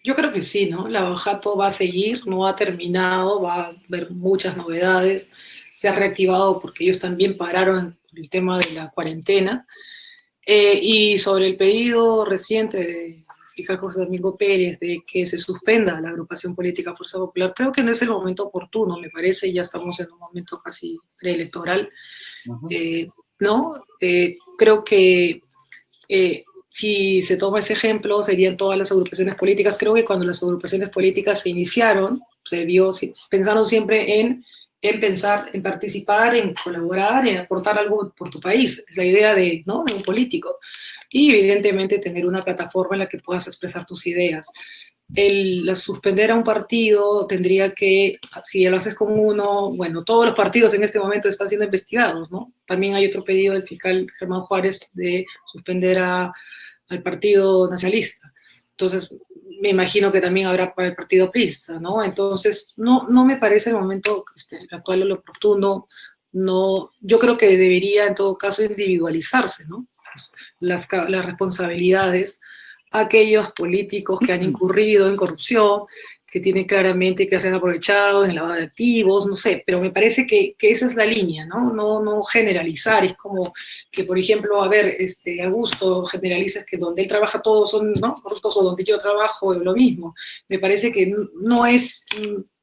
Yo creo que sí, ¿no? Lavajato va a seguir, no ha terminado, va a haber muchas novedades, se ha reactivado porque ellos también pararon el tema de la cuarentena. Y sobre el pedido reciente de fiscal José Domingo Pérez de que se suspenda la agrupación política Fuerza Popular, creo que no es el momento oportuno, me parece, ya estamos en un momento casi preelectoral, ¿no? Creo que si se toma ese ejemplo, serían todas las agrupaciones políticas. Creo que cuando las agrupaciones políticas se iniciaron, pensaron siempre en pensar, en participar, en colaborar, en aportar algo por tu país. Es la idea de un político. Y evidentemente tener una plataforma en la que puedas expresar tus ideas. Suspender a un partido tendría que, si lo haces con uno, bueno, todos los partidos en este momento están siendo investigados, ¿no? También hay otro pedido del fiscal Germán Juárez de suspender al Partido Nacionalista. Entonces, me imagino que también habrá para el Partido Aprista, ¿no? Entonces, no me parece el momento actual o lo oportuno. No, yo creo que debería, en todo caso, individualizarse, ¿no? Las responsabilidades a aquellos políticos que han incurrido en corrupción, que tienen claramente que se han aprovechado en lavado de activos, no sé, pero me parece que esa es la línea, ¿no? No generalizar, es como que, por ejemplo, a ver, Augusto generalizas que donde él trabaja todos son, ¿no?, corruptos, o donde yo trabajo es lo mismo. Me parece que no es,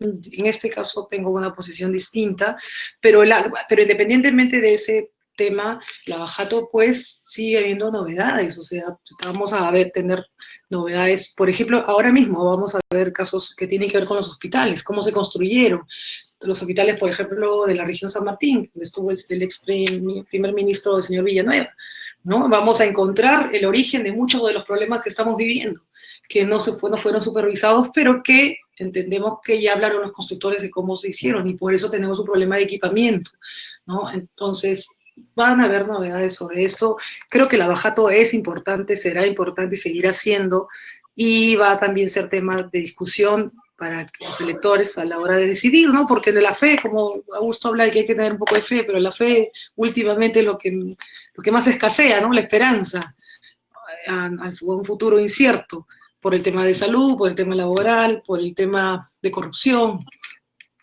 en este caso tengo una posición distinta, pero independientemente de ese tema, Lavajato pues sigue habiendo novedades, o sea, vamos a tener novedades, por ejemplo, ahora mismo vamos a ver casos que tienen que ver con los hospitales, cómo se construyeron los hospitales, por ejemplo, de la región San Martín, donde estuvo el ex primer ministro, el señor Villanueva, ¿no? Vamos a encontrar el origen de muchos de los problemas que estamos viviendo, que no fueron supervisados, pero que entendemos que ya hablaron los constructores de cómo se hicieron, y por eso tenemos un problema de equipamiento, ¿no? Entonces, van a haber novedades sobre eso. Creo que Lavajato es importante, será importante y seguirá siendo, y va a también ser tema de discusión para los electores a la hora de decidir, ¿no? Porque de la fe, como Augusto habla de que hay que tener un poco de fe, pero la fe últimamente es lo que más escasea, ¿no? La esperanza a un futuro incierto, por el tema de salud, por el tema laboral, por el tema de corrupción,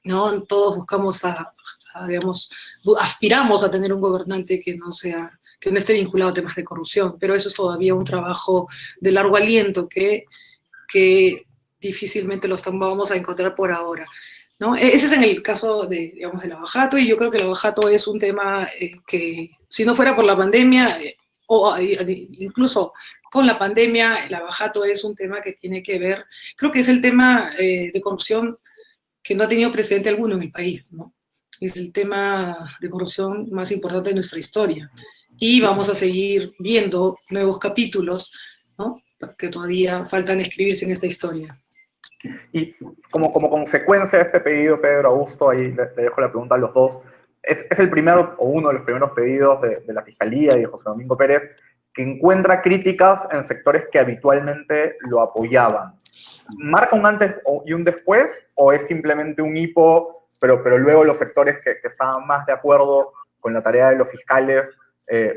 ¿no? Todos buscamos digamos, aspiramos a tener un gobernante que no esté vinculado a temas de corrupción, pero eso es todavía un trabajo de largo aliento que difícilmente vamos a encontrar por ahora, ¿no? Ese es en el caso de Lavajato, y yo creo que Lavajato es un tema que, si no fuera por la pandemia, o incluso con la pandemia, Lavajato es un tema que tiene que ver, creo que es el tema de corrupción que no ha tenido precedente alguno en el país, ¿no? Es el tema de corrupción más importante de nuestra historia. Y vamos a seguir viendo nuevos capítulos, ¿no?, que todavía faltan escribirse en esta historia. Y como consecuencia de este pedido, Pedro, Augusto, ahí le dejo la pregunta a los dos, es el primero o uno de los primeros pedidos de la Fiscalía y de José Domingo Pérez que encuentra críticas en sectores que habitualmente lo apoyaban. ¿Marca un antes y un después, o es simplemente un hipo, pero luego los sectores que estaban más de acuerdo con la tarea de los fiscales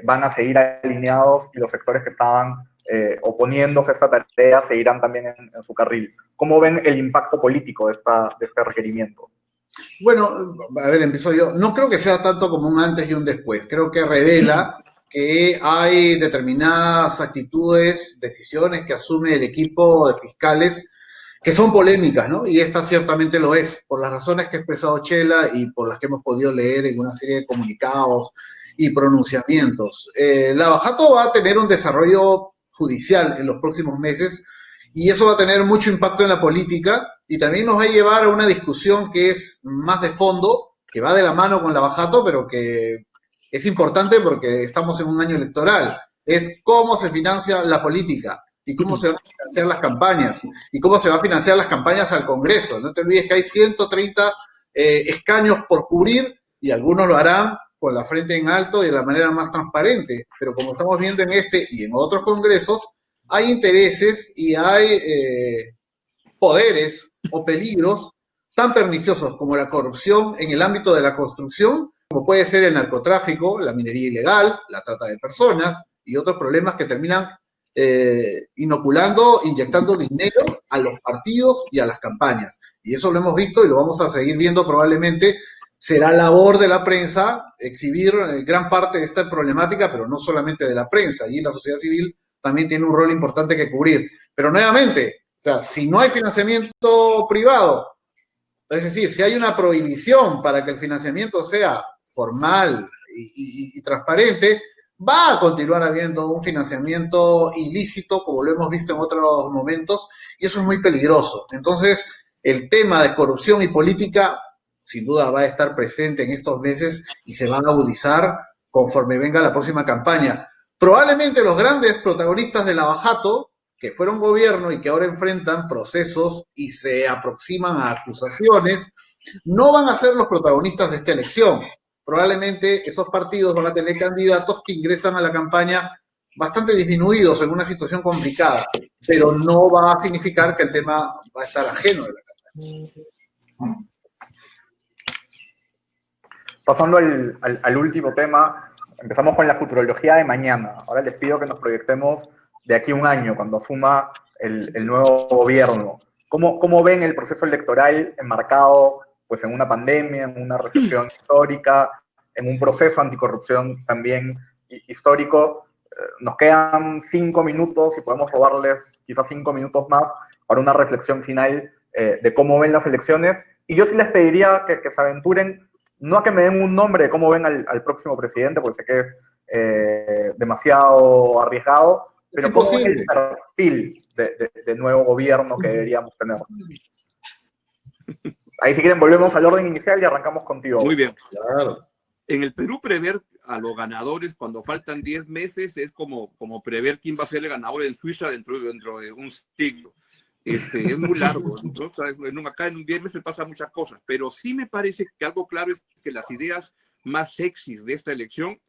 van a seguir alineados, y los sectores que estaban oponiéndose a esta tarea seguirán también en su carril? ¿Cómo ven el impacto político de este requerimiento? Bueno, a ver, empiezo yo. No creo que sea tanto como un antes y un después. Creo que revela que hay determinadas actitudes, decisiones que asume el equipo de fiscales que son polémicas, ¿no? Y esta ciertamente lo es, por las razones que ha expresado Chela y por las que hemos podido leer en una serie de comunicados y pronunciamientos. Lavajato va a tener un desarrollo judicial en los próximos meses y eso va a tener mucho impacto en la política y también nos va a llevar a una discusión que es más de fondo, que va de la mano con Lavajato, pero que es importante porque estamos en un año electoral. Es cómo se financia la política y cómo se van a financiar las campañas y cómo se va a financiar las campañas al Congreso. No te olvides que hay 130 escaños por cubrir y algunos lo harán con la frente en alto y de la manera más transparente. Pero como estamos viendo en este y en otros congresos, hay intereses y hay poderes o peligros tan perniciosos como la corrupción en el ámbito de la construcción, como puede ser el narcotráfico, la minería ilegal, la trata de personas y otros problemas que terminan inoculando, inyectando dinero a los partidos y a las campañas. Y eso lo hemos visto y lo vamos a seguir viendo probablemente. Será labor de la prensa exhibir gran parte de esta problemática, pero no solamente de la prensa. Y la sociedad civil también tiene un rol importante que cubrir. Pero nuevamente, o sea, si no hay financiamiento privado, es decir, si hay una prohibición para que el financiamiento sea formal y transparente, va a continuar habiendo un financiamiento ilícito, como lo hemos visto en otros momentos, y eso es muy peligroso. Entonces, el tema de corrupción y política, sin duda, va a estar presente en estos meses y se va a agudizar conforme venga la próxima campaña. Probablemente los grandes protagonistas de Lavajato, que fueron gobierno y que ahora enfrentan procesos y se aproximan a acusaciones, no van a ser los protagonistas de esta elección. Probablemente esos partidos van a tener candidatos que ingresan a la campaña bastante disminuidos en una situación complicada, pero no va a significar que el tema va a estar ajeno de la campaña. Pasando al último tema, empezamos con la futurología de mañana. Ahora les pido que nos proyectemos de aquí a un año, cuando asuma el nuevo gobierno. ¿Cómo ven el proceso electoral enmarcado pues, en una pandemia, en una recesión histórica, en un proceso anticorrupción también histórico? Nos quedan 5 minutos y podemos robarles quizás 5 minutos más para una reflexión final de cómo ven las elecciones. Y yo sí les pediría que se aventuren, no a que me den un nombre de cómo ven al próximo presidente, porque sé que es demasiado arriesgado, pero cómo ven el perfil de nuevo gobierno que deberíamos tener. Ahí si quieren volvemos al orden inicial y arrancamos contigo. Muy bien. Claro. En el Perú prever a los ganadores cuando faltan 10 meses es como prever quién va a ser el ganador en Suiza dentro de un siglo. Es muy largo, ¿no? Acá en 10 meses pasan muchas cosas, pero sí me parece que algo claro es que las ideas más sexys de esta elección,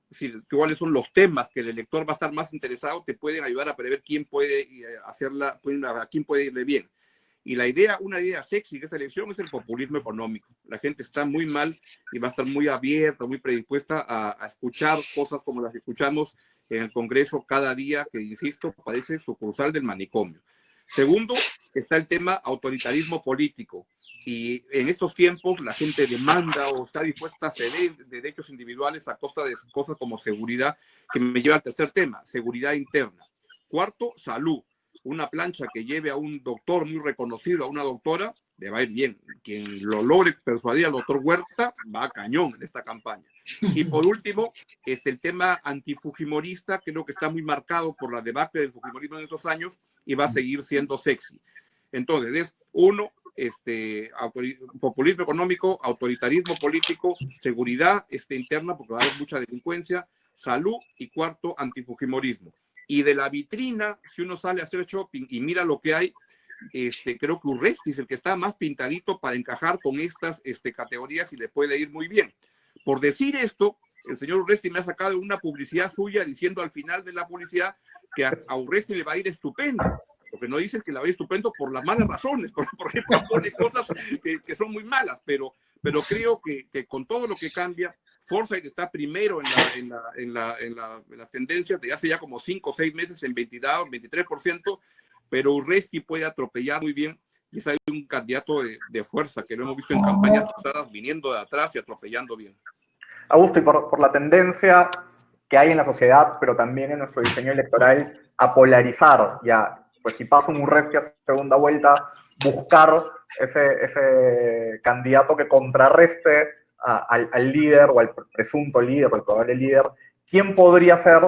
es decir, cuáles son los temas que el elector va a estar más interesado, te pueden ayudar a prever quién puede hacerla, a quién puede irle bien. Y una idea sexy de esta elección es el populismo económico. La gente está muy mal y va a estar muy abierta, muy predispuesta a escuchar cosas como las que escuchamos en el Congreso cada día, que, insisto, parece sucursal del manicomio. Segundo, está el tema autoritarismo político. Y en estos tiempos la gente demanda o está dispuesta a ceder derechos individuales a costa de cosas como seguridad, que me lleva al tercer tema, seguridad interna. Cuarto, salud. Una plancha que lleve a un doctor muy reconocido, a una doctora, le va a ir bien. Quien lo logre persuadir al doctor Huerta va a cañón en esta campaña. Y por último, el tema antifujimorista, que creo que está muy marcado por la debacle del fujimorismo en estos años y va a seguir siendo sexy. Entonces, es uno, populismo económico, autoritarismo político, seguridad interna, porque va a haber mucha delincuencia, salud y cuarto, antifujimorismo. Y de la vitrina, si uno sale a hacer shopping y mira lo que hay, creo que Urresti es el que está más pintadito para encajar con estas categorías y le puede ir muy bien. Por decir esto, el señor Urresti me ha sacado una publicidad suya diciendo al final de la publicidad que a Urresti le va a ir estupendo. Lo que no dice es que le va a ir estupendo por las malas razones, porque pone cosas que son muy malas, pero creo que con todo lo que cambia, Forsyth está primero en las tendencias de hace ya como 5 o 6 meses en 22, 23%, pero Urresti puede atropellar muy bien y es un candidato de fuerza que lo hemos visto en campañas pasadas viniendo de atrás y atropellando bien. Augusto, y por la tendencia que hay en la sociedad, pero también en nuestro diseño electoral, a polarizar, ya, pues si pasa un Urresti a segunda vuelta, buscar ese candidato que contrarreste al líder o al presunto líder o al probable líder. ¿Quién podría hacer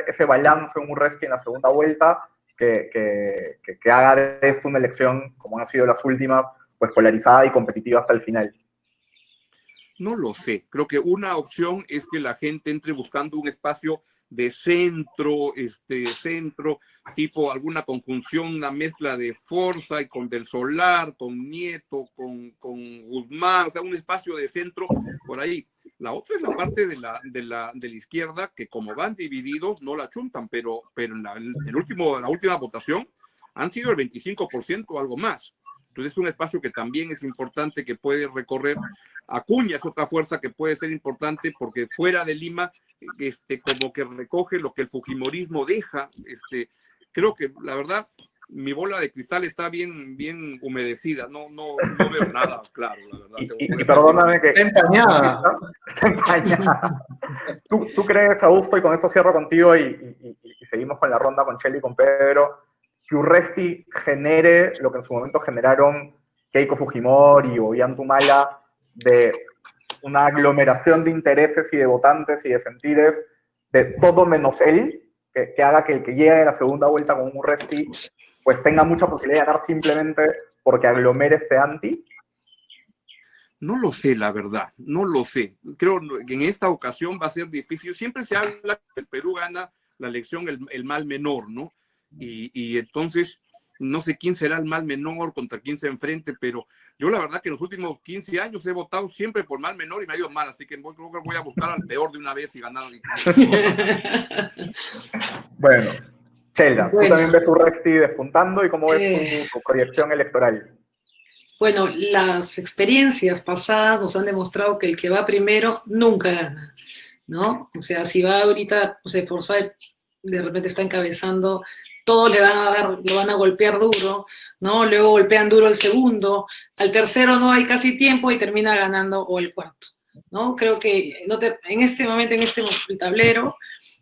ese balance en Urresti en la segunda vuelta que haga de esto una elección, como han sido las últimas, pues polarizada y competitiva hasta el final? No lo sé. Creo que una opción es que la gente entre buscando un espacio de centro, centro, tipo alguna conjunción, una mezcla de Forza y con Del Solar, con Nieto, con Guzmán, o sea, un espacio de centro por ahí. La otra es la parte de la izquierda, que como van divididos, no la chuntan, pero en la última votación han sido el 25% o algo más. Entonces es un espacio que también es importante, que puede recorrer. Acuña es otra fuerza que puede ser importante porque fuera de Lima, como que recoge lo que el fujimorismo deja. Creo que la verdad, mi bola de cristal está bien humedecida. No veo nada claro, la verdad. Y perdóname que... Está empañada. Está empañada. ¿Tú crees, Augusto, y con esto cierro contigo y seguimos con la ronda con Chely y con Pedro, que Urresti genere lo que en su momento generaron Keiko Fujimori y Ollanta de una aglomeración de intereses y de votantes y de sentires de todo menos él, que haga que el que llegue a la segunda vuelta con un Urresti pues tenga mucha posibilidad de ganar simplemente porque aglomere este anti? No lo sé, la verdad, no lo sé. Creo que en esta ocasión va a ser difícil. Siempre se habla que el Perú gana la elección el mal menor, ¿no? Y entonces no sé quién será el mal menor, contra quién se enfrente, pero yo la verdad que en los últimos 15 años he votado siempre por mal menor y me ha ido mal, así que creo que voy a buscar al peor de una vez y ganar. Bueno, Chela, tú también ves tu Urresti despuntando, y cómo ves tu proyección electoral. Bueno, las experiencias pasadas nos han demostrado que el que va primero nunca gana, ¿no? O sea, si va ahorita, o sea, Forsyth de repente está encabezando, todos lo van a golpear duro, ¿no? Luego golpean duro el segundo, al tercero no hay casi tiempo y termina ganando, o el cuarto, ¿no? Creo que en este momento, el tablero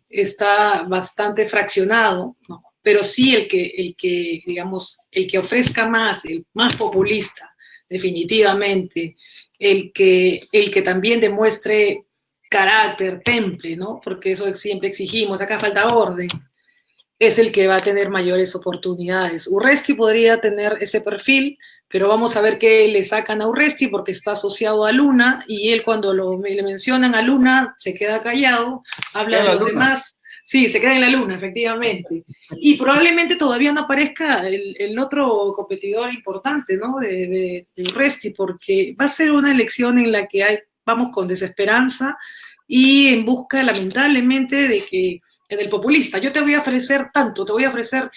está bastante fraccionado, ¿no? Pero sí el que ofrezca más, el más populista, definitivamente, el que también demuestre carácter, temple, ¿no? Porque eso siempre exigimos, acá falta orden, es el que va a tener mayores oportunidades. Urresti podría tener ese perfil, pero vamos a ver qué le sacan a Urresti porque está asociado a Luna y él cuando le mencionan a Luna se queda callado, habla de los demás. Sí, se queda en la Luna, efectivamente. Y probablemente todavía no aparezca el otro competidor importante, ¿no? de Urresti, porque va a ser una elección en la que vamos con desesperanza y en busca, lamentablemente, del populista. Yo te voy a ofrecer tanto, te voy a ofrecer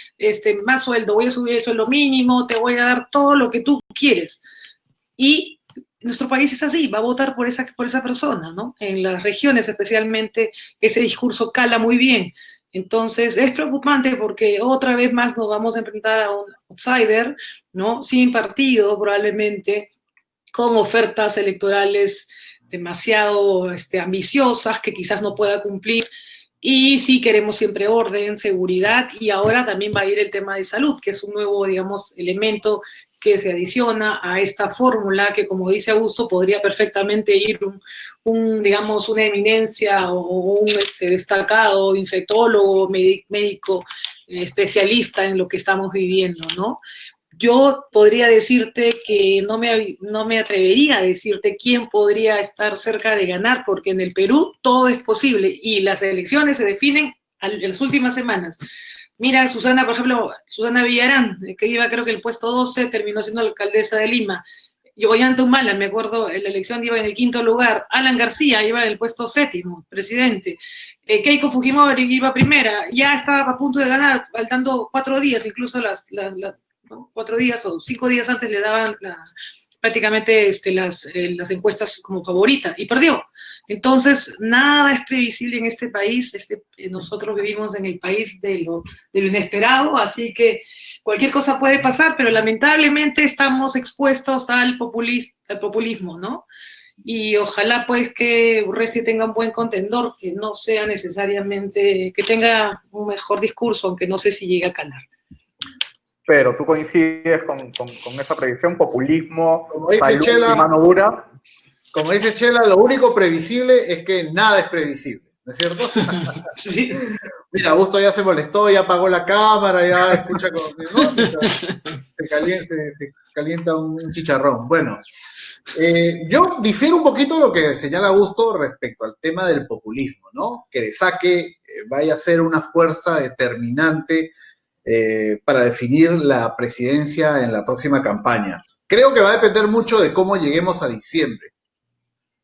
más sueldo, voy a subir el sueldo mínimo, te voy a dar todo lo que tú quieres. Y nuestro país es así, va a votar por esa persona, ¿no? En las regiones especialmente ese discurso cala muy bien. Entonces es preocupante porque otra vez más nos vamos a enfrentar a un outsider, ¿no? Sin partido probablemente, con ofertas electorales demasiado ambiciosas que quizás no pueda cumplir. Y sí queremos siempre orden, seguridad, y ahora también va a ir el tema de salud, que es un nuevo, digamos, elemento que se adiciona a esta fórmula que, como dice Augusto, podría perfectamente ir digamos, una eminencia o un destacado infectólogo, médico, especialista en lo que estamos viviendo, ¿no? Yo podría decirte que no me atrevería a decirte quién podría estar cerca de ganar, porque en el Perú todo es posible y las elecciones se definen en las últimas semanas. Mira, Susana, por ejemplo, Susana Villarán, que iba creo que el puesto 12, terminó siendo la alcaldesa de Lima. Ollanta Humala, me acuerdo, en la elección iba en el 5º lugar. Alan García iba en el puesto 7º, presidente. Keiko Fujimori iba primera, ya estaba a punto de ganar, faltando 4 días, incluso 4 días o 5 días antes le daban prácticamente las encuestas como favorita y perdió. Entonces, nada es previsible en este país. Nosotros vivimos en el país de lo inesperado, así que cualquier cosa puede pasar, pero lamentablemente estamos expuestos al populismo, ¿no? Y ojalá pues que Urresti tenga un buen contendor, que no sea necesariamente, que tenga un mejor discurso, aunque no sé si llegue a calar. Pero tú coincides con esa predicción, populismo, Como dice salud Chela, y mano dura. Como dice Chela, lo único previsible es que nada es previsible, ¿no es cierto? Sí. Mira, Augusto ya se molestó, ya apagó la cámara, ya escucha como que, ¿no? Se calienta un chicharrón. Bueno, yo difiero un poquito de lo que señala Augusto respecto al tema del populismo, ¿no? Que de saque vaya a ser una fuerza determinante para definir la presidencia en la próxima campaña. Creo que va a depender mucho de cómo lleguemos a diciembre.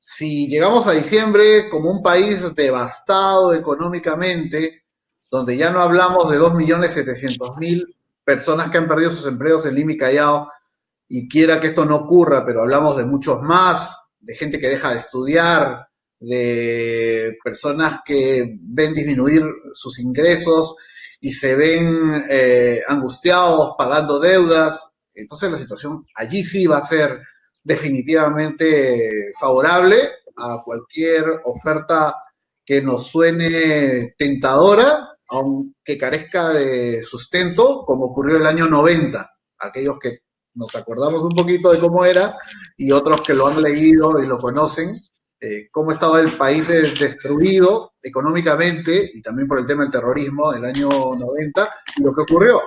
Si llegamos a diciembre como un país devastado económicamente, donde ya no hablamos de 2.700.000 personas que han perdido sus empleos en Lima y Callao, y quiera que esto no ocurra, pero hablamos de muchos más, de gente que deja de estudiar, de personas que ven disminuir sus ingresos y se ven angustiados pagando deudas. Entonces la situación allí sí va a ser definitivamente favorable a cualquier oferta que nos suene tentadora, aunque carezca de sustento, como ocurrió el año 90. Aquellos que nos acordamos un poquito de cómo era y otros que lo han leído y lo conocen, cómo estaba el país destruido económicamente y también por el tema del terrorismo del año 90 y lo que ocurrió.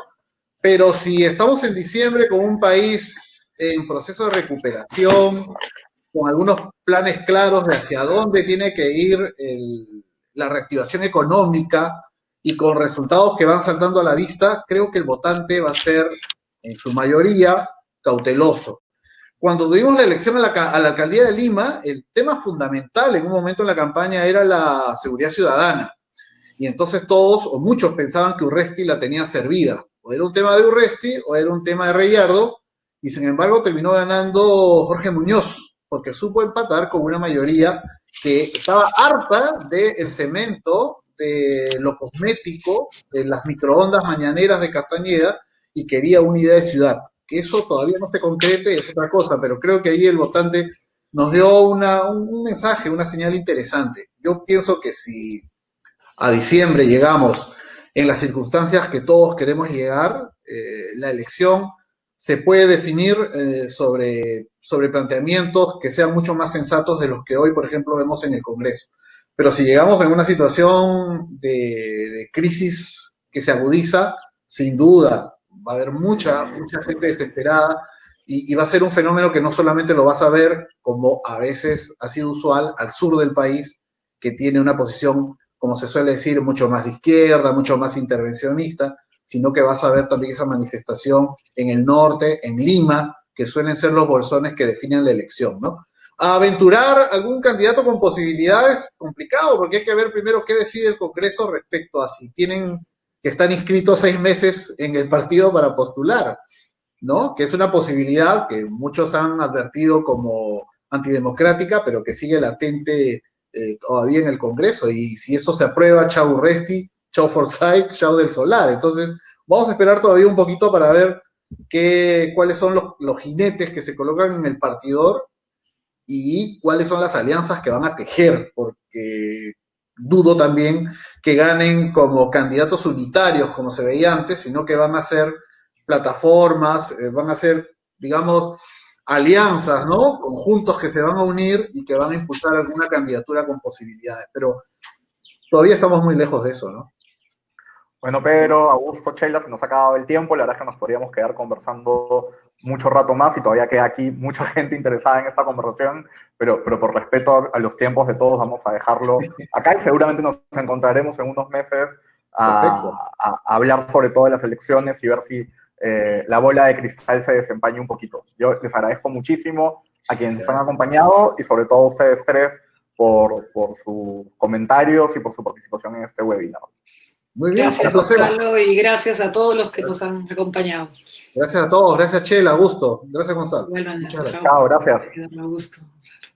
Pero si estamos en diciembre con un país en proceso de recuperación, con algunos planes claros de hacia dónde tiene que ir la reactivación económica y con resultados que van saltando a la vista, creo que el votante va a ser, en su mayoría, cauteloso. Cuando tuvimos la elección a la alcaldía de Lima, el tema fundamental en un momento en la campaña era la seguridad ciudadana. Y entonces todos o muchos pensaban que Urresti la tenía servida. O era un tema de Urresti o era un tema de Reyardo. Y sin embargo terminó ganando Jorge Muñoz, porque supo empatar con una mayoría que estaba harta del cemento, de lo cosmético, de las microondas mañaneras de Castañeda y quería una idea de ciudad. Que eso todavía no se concrete, es otra cosa, pero creo que ahí el votante nos dio un mensaje, una señal interesante. Yo pienso que si a diciembre llegamos en las circunstancias que todos queremos llegar, la elección se puede definir sobre planteamientos que sean mucho más sensatos de los que hoy, por ejemplo, vemos en el Congreso. Pero si llegamos en una situación de crisis que se agudiza, sin duda va a haber mucha gente desesperada y va a ser un fenómeno que no solamente lo vas a ver, como a veces ha sido usual, al sur del país, que tiene una posición, como se suele decir, mucho más de izquierda, mucho más intervencionista, sino que vas a ver también esa manifestación en el norte, en Lima, que suelen ser los bolsones que definen la elección, ¿no? A aventurar algún candidato con posibilidades, complicado, porque hay que ver primero qué decide el Congreso respecto a si tienen que estar inscritos 6 meses en el partido para postular, ¿no? Que es una posibilidad que muchos han advertido como antidemocrática, pero que sigue latente todavía en el Congreso. Y si eso se aprueba, chau Urresti, chau Forsyth, chau del Solar. Entonces, vamos a esperar todavía un poquito para ver cuáles son los jinetes que se colocan en el partidor y cuáles son las alianzas que van a tejer, porque dudo también que ganen como candidatos unitarios, como se veía antes, sino que van a ser plataformas, van a ser, digamos, alianzas, ¿no? Conjuntos que se van a unir y que van a impulsar alguna candidatura con posibilidades. Pero todavía estamos muy lejos de eso, ¿no? Bueno, Pedro, Augusto, Sheila, se nos ha acabado el tiempo. La verdad es que nos podríamos quedar conversando mucho rato más y todavía queda aquí mucha gente interesada en esta conversación, pero por respeto a los tiempos de todos vamos a dejarlo acá y seguramente nos encontraremos en unos meses a hablar sobre todo de las elecciones y ver si la bola de cristal se desempaña un poquito. Yo les agradezco muchísimo a quienes nos han acompañado y sobre todo a ustedes tres por sus comentarios y por su participación en este webinar. Muy bien, Gracias, un placer. Gonzalo, y gracias a todos los que nos han acompañado. Gracias a todos, gracias Chela, gusto. Gracias Gonzalo. Igual manera. Muchas gracias. Chao, gracias. Me gusto, Gonzalo.